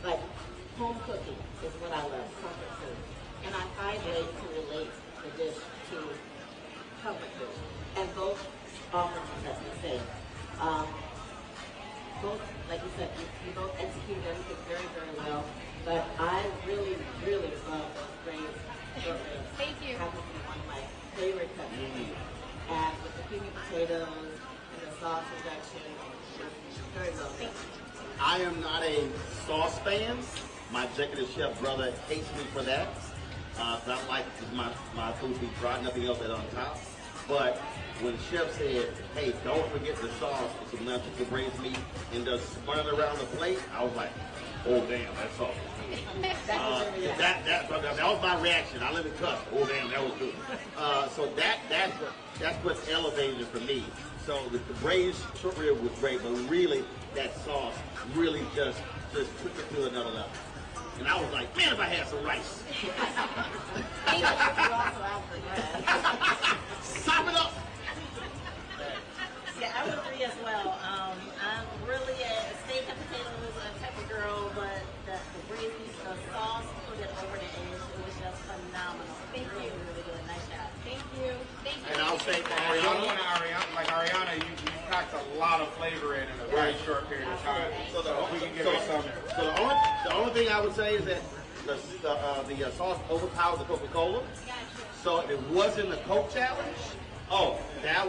like home cooking is what I love, comfort food, and I find ways to relate the dish to comfort food, and both offer the same. Both, like you said, you both execute everything very, very well. But I really, really love those braised short ribs. Thank you. Happens to be one of my favorite cuts. And with the creamy potatoes and the sauce reduction, very well done. I am not a sauce fan. My executive chef brother hates me for that. I like my food to be dry, nothing else on top. But when the chef said, hey, don't forget the sauce, it's some lamb chicken braised meat, and just spun it around the plate, I was like, oh damn, that's sauce. That was my reaction. I let it cut. Oh damn, that was good. So that's what's elevated for me. So the braised short rib was great, but really that sauce really just took it to another level. And I was like, man, if I had some rice. Sop it up. Yeah, I would agree as well. I'm really a steak and potatoes type of girl, but the braised meat, the sauce, put it over the edge. It was just phenomenal. Thank you. Really good. Nice job. Thank you. Thank you. And I'll say Ariana, you packed a lot of flavor in a very short period of time. So we can give it some. So the only thing I would say is that the sauce overpowered the Coca-Cola. So if it wasn't the Coke challenge, that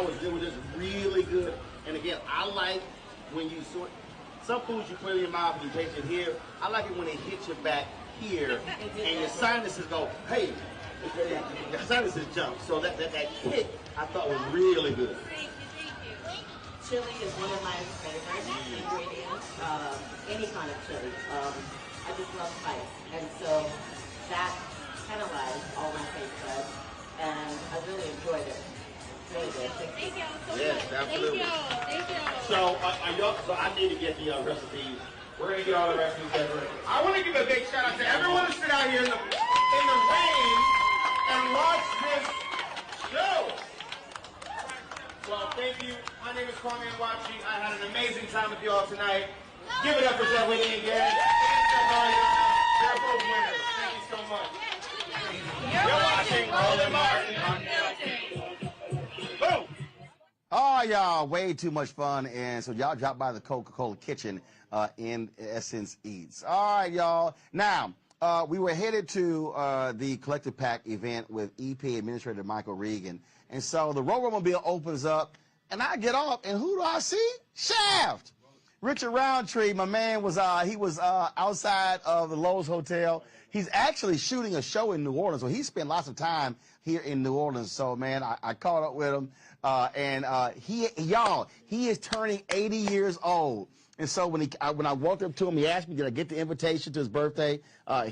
was just really good. And again, I like when you sort some foods you put in your mouth and you taste it here. I like it when it hits you back here and your sinuses go, hey, your sinuses jump. So that kick I thought was really good. Chili is one of my favorite ingredients. Any kind of chili. I just love spice, and so that penalized all my taste buds, and I really enjoyed it. Really good. Thank you so much. Yes, absolutely. Thank you. So I need to get the recipes. We're gonna get all the recipes ever. I want to give a big shout out to everyone who sit out here in the rain and watch this show. Well, thank you. My name is Kwame Wachi. I had an amazing time with you all tonight. Give it up for Jeff Whitney again. They're both winners. Thank you so much. You're watching Roland Martin. Boom. Oh, y'all, way too much fun. And so y'all drop by the Coca-Cola kitchen in Essence Eats. All right, y'all. Now, we were headed to the Collective PAC event with EPA Administrator Michael Regan. And so the Rover-mobile opens up, and I get off, and who do I see? Shaft. Richard Roundtree, my man, was outside of the Lowe's Hotel. He's actually shooting a show in New Orleans, so he spent lots of time here in New Orleans. So, man, I caught up with him, and he is turning 80 years old. And so when I walked up to him, he asked me, did I get the invitation to his birthday?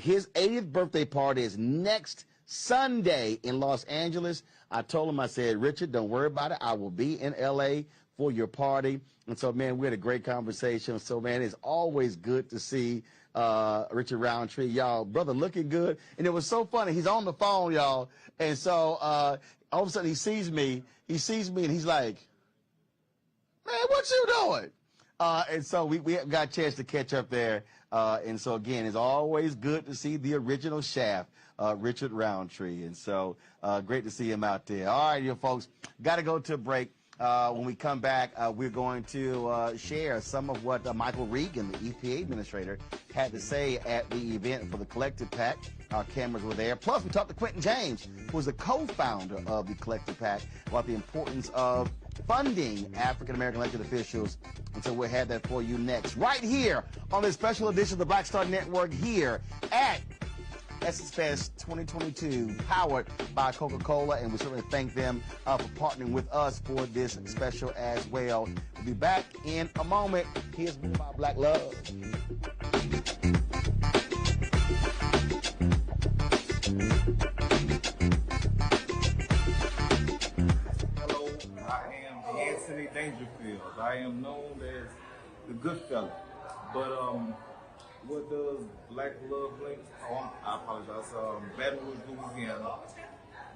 His 80th birthday party is next Sunday in Los Angeles. I told him, I said, Richard, don't worry about it. I will be in L.A. for your party. And so, man, we had a great conversation. So, man, it's always good to see Richard Roundtree. Y'all, brother, looking good. And it was so funny. He's on the phone, y'all. And so all of a sudden he sees me, and he's like, man, what you doing? And so we got a chance to catch up there. And so, again, it's always good to see the original Shaft, Richard Roundtree. And so great to see him out there. All right, you folks, got to go to a break. When we come back, we're going to share some of what Michael Regan, the EPA administrator, had to say at the event for the Collective PAC. Our cameras were there. Plus, we talked to Quentin James, who is the co-founder of the Collective PAC, about the importance of funding African-American elected officials. And so we'll have that for you next, right here on this special edition of the Black Star Network here at Essence Fest 2022, powered by Coca-Cola, and we certainly thank them for partnering with us for this special as well. We'll be back in a moment. Here's more about Black Love. Hello, I am Anthony Dangerfield. I am known as the Good Fella, but what does Black Love Links? Oh, I apologize. Baton Rouge, Louisiana.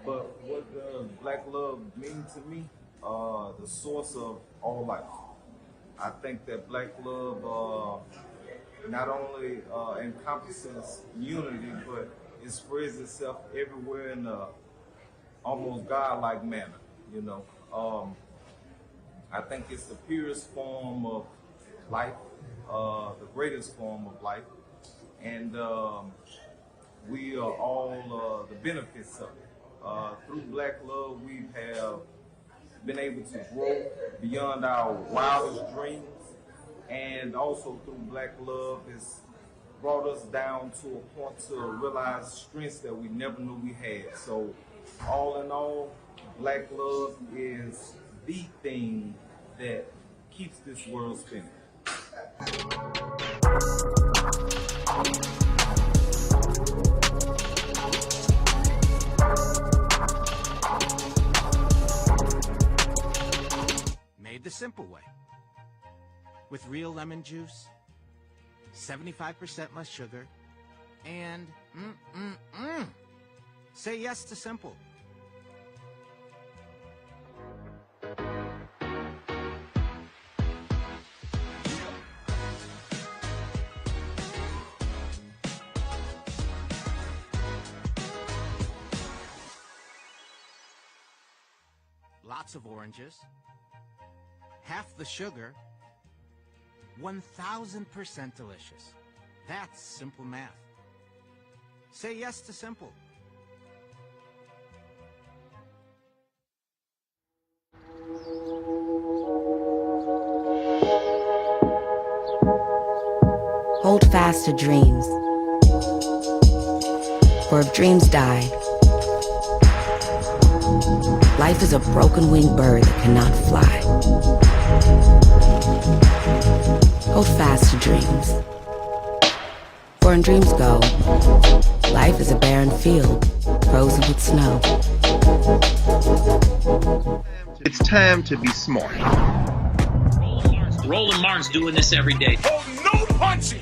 But what does black love mean to me? The source of all life. I think that black love not only encompasses unity, but it spreads itself everywhere in a almost godlike manner. You know, I think it's the purest form of life, the greatest form of life, and we are all the benefits of it. Through black love, we have been able to grow beyond our wildest dreams, and also through black love it's brought us down to a point to realize strengths that we never knew we had. So all in all, black love is the thing that keeps this world spinning. Made the simple way. With real lemon juice, 75% less sugar, and say yes to simple. Lots of oranges, half the sugar, 1,000% delicious. That's simple math. Say yes to simple. Hold fast to dreams. For if dreams die, life is a broken-winged bird that cannot fly. Hold fast to dreams. For when dreams go, life is a barren field, frozen with snow. It's time to be smart. Roland Martin's doing this every day.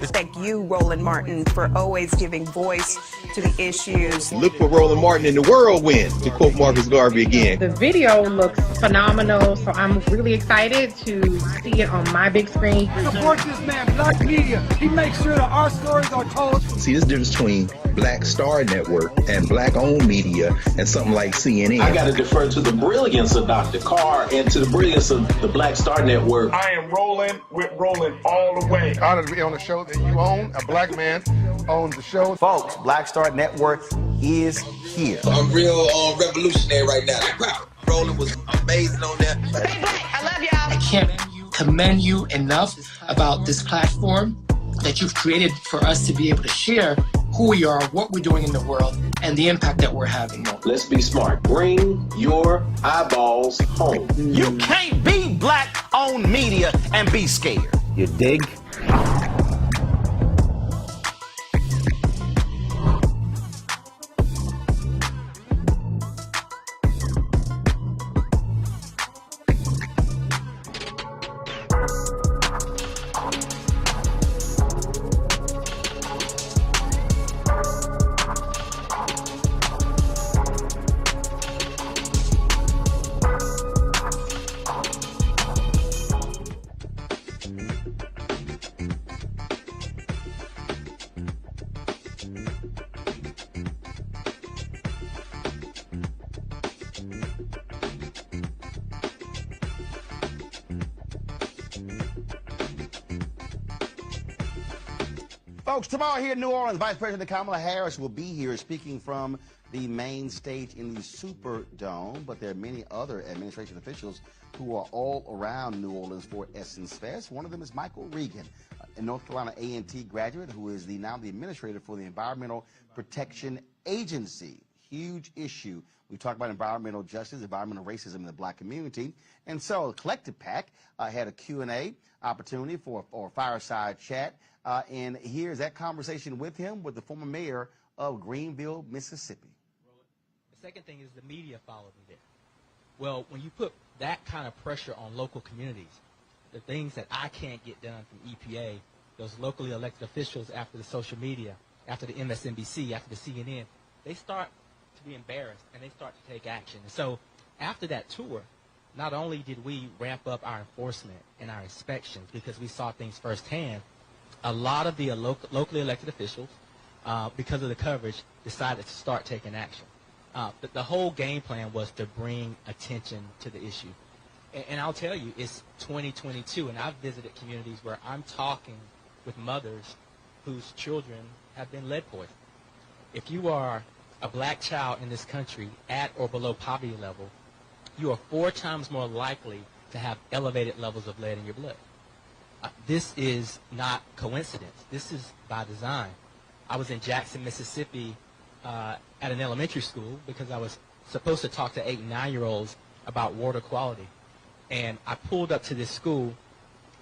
Thank you, Roland Martin, for always giving voice to the issues. Look for Roland Martin in the whirlwind, to quote Marcus Garvey again. The video looks phenomenal, so I'm really excited to see it on my big screen. Support this man, Black Media. He makes sure that our stories are told. See, this difference between Black Star Network and Black-owned media and something like CNN. I got to defer to the brilliance of Dr. Carr and to the brilliance of the Black Star Network. I am rolling with Roland all the way. Honored to be on the show that you own. A black man owns the show. Folks, Black Star Network is here. I'm real revolutionary right now. Wow, Roland was amazing on that. Stay black. I love y'all. I can't commend you enough about this platform that you've created for us to be able to share who we are, what we're doing in the world, and the impact that we're having. Let's be smart. Bring your eyeballs home. You can't be black-owned media and be scared. You dig? Folks, tomorrow here in New Orleans, Vice President Kamala Harris will be here speaking from the main stage in the Superdome, but there are many other administration officials who are all around New Orleans for Essence Fest. One of them is Michael Regan, a North Carolina A&T graduate who is now the administrator for the Environmental Protection Agency. Huge issue. We talk about environmental justice, environmental racism in the black community. And so Collective PAC had a Q&A opportunity for a fireside chat. And here's that conversation with him, with the former mayor of Greenville, Mississippi. The second thing is the media followed me there. Well, when you put that kind of pressure on local communities, the things that I can't get done from EPA, those locally elected officials after the social media, after the MSNBC, after the CNN, they start to be embarrassed, and they start to take action. And so after that tour, not only did we ramp up our enforcement and our inspections because we saw things firsthand, a lot of the locally elected officials, because of the coverage, decided to start taking action. The whole game plan was to bring attention to the issue. And I'll tell you, it's 2022, and I've visited communities where I'm talking with mothers whose children have been lead poisoned. If you are a black child in this country at or below poverty level, you are 4 times more likely to have elevated levels of lead in your blood. This is not coincidence. This is by design. I was in Jackson, Mississippi at an elementary school because I was supposed to talk to 8- and 9-year-olds about water quality. And I pulled up to this school,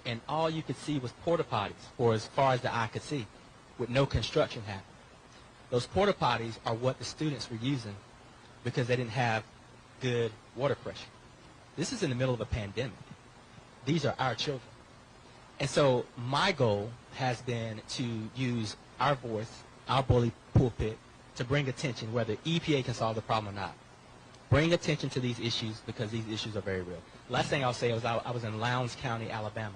and all you could see was porta potties for as far as the eye could see, with no construction happening. Those porta potties are what the students were using because they didn't have good water pressure. This is in the middle of a pandemic. These are our children. And so my goal has been to use our voice, our bully pulpit, to bring attention, whether EPA can solve the problem or not. Bring attention to these issues because these issues are very real. Last thing I'll say is I was in Lowndes County, Alabama.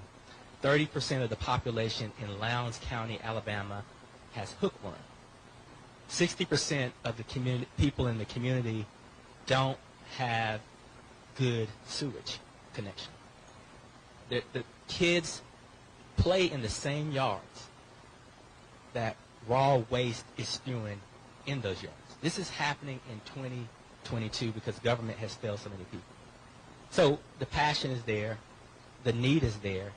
30% of the population in Lowndes County, Alabama has hookworm. 60% of the people in the community don't have good sewage connection. The kids play in the same yards that raw waste is spewing in those yards. This is happening in 2022 because government has failed so many people. So the passion is there, the need is there,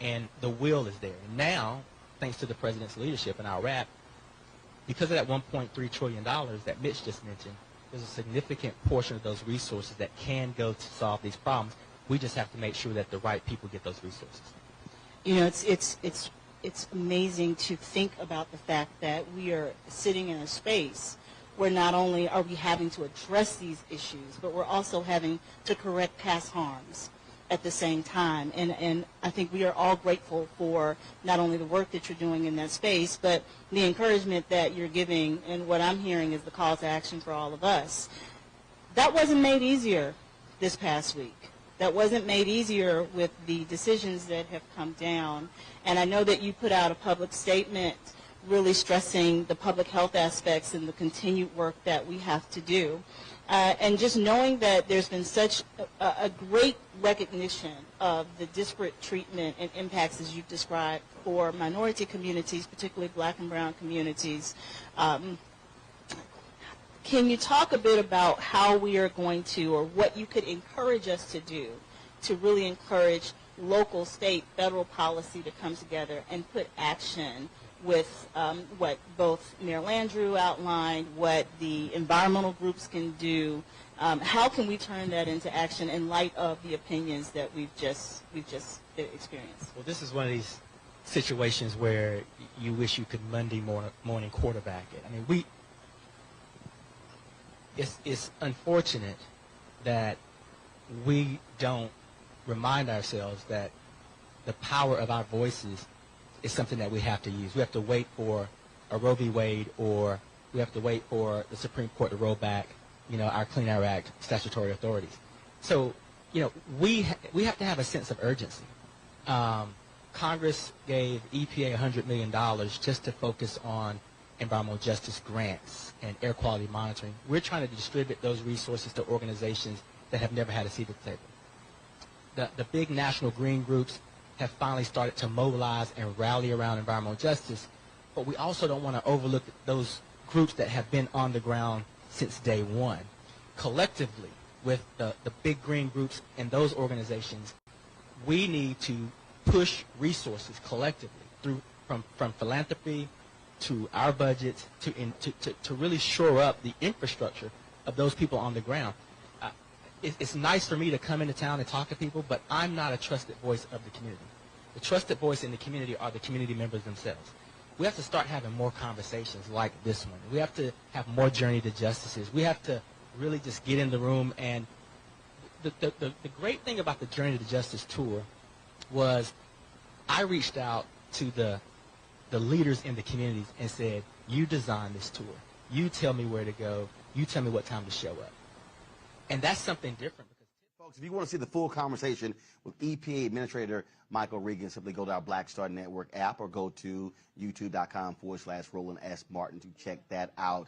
and the will is there. And now, thanks to the president's leadership and our wrap, because of that $1.3 trillion that Mitch just mentioned, there's a significant portion of those resources that can go to solve these problems. We just have to make sure that the right people get those resources. You know, it's amazing to think about the fact that we are sitting in a space where not only are we having to address these issues, but we're also having to correct past harms at the same time. And I think we are all grateful for not only the work that you're doing in that space, but the encouragement that you're giving, and what I'm hearing is the call to action for all of us. That wasn't made easier this past week. That wasn't made easier with the decisions that have come down. And I know that you put out a public statement really stressing the public health aspects and the continued work that we have to do. And just knowing that there's been such a great recognition of the disparate treatment and impacts, as you've described, for minority communities, particularly black and brown communities. Can you talk a bit about how we are going to, or what you could encourage us to do to really encourage local, state, federal policy to come together and put action with what both Mayor Landrieu outlined, what the environmental groups can do? How can we turn that into action in light of the opinions that we've just experienced? Well, this is one of these situations where you wish you could Monday morning quarterback it. I mean, it's unfortunate that we don't remind ourselves that the power of our voices is something that we have to use. We have to wait for a Roe v. Wade, or we have to wait for the Supreme Court to roll back, our Clean Air Act statutory authorities. So, we have to have a sense of urgency. Congress gave EPA $100 million just to focus on environmental justice grants and air quality monitoring. We're trying to distribute those resources to organizations that have never had a seat at the table. The big national green groups have finally started to mobilize and rally around environmental justice, but we also don't want to overlook those groups that have been on the ground since day one. Collectively, with the big green groups and those organizations, we need to push resources collectively from philanthropy to our budgets to really shore up the infrastructure of those people on the ground. It's nice for me to come into town and talk to people, but I'm not a trusted voice of the community. The trusted voice in the community are the community members themselves. We have to start having more conversations like this one. We have to have more Journey to Justices. We have to really just get in the room. And the great thing about the Journey to Justice tour was I reached out to the leaders in the communities and said, you design this tour. You tell me where to go. You tell me what time to show up. And that's something different. Folks, if you want to see the full conversation with EPA Administrator Michael Regan, simply go to our Black Star Network app or go to youtube.com/Roland S. Martin to check that out.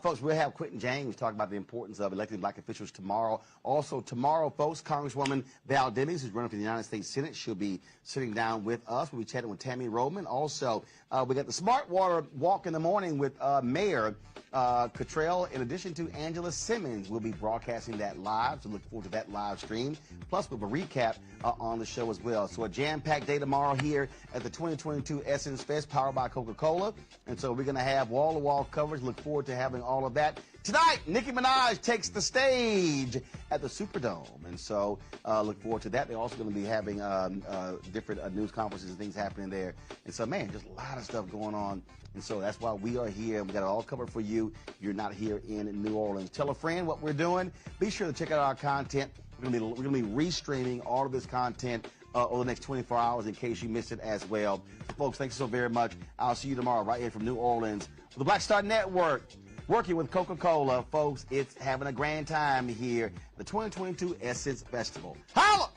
Folks, we'll have Quentin James talk about the importance of electing black officials tomorrow. Also tomorrow, folks, Congresswoman Val Demings, who's running for the United States Senate, she'll be sitting down with us. We'll be chatting with Tammy Roman. Also, we got the Smart Water Walk in the morning with Mayor Cottrell, in addition to Angela Simmons. We'll be broadcasting that live, so look forward to that live stream. Plus, we'll have a recap on the show as well. So a jam-packed day tomorrow here at the 2022 Essence Fest, powered by Coca-Cola. And so we're going to have wall-to-wall coverage. Look forward to having all of that. Tonight, Nicki Minaj takes the stage at the Superdome. And so look forward to that. They're also going to be having different news conferences and things happening there. And so, man, just a lot of stuff going on. And so that's why we are here. We got it all covered for you. You're not here in New Orleans. Tell a friend what we're doing. Be sure to check out our content. We're going to be restreaming all of this content over the next 24 hours in case you missed it as well. So, folks, thanks so very much. I'll see you tomorrow right here from New Orleans with the Black Star Network. Working with Coca-Cola, folks, it's having a grand time here at the 2022 Essence Festival. Holla!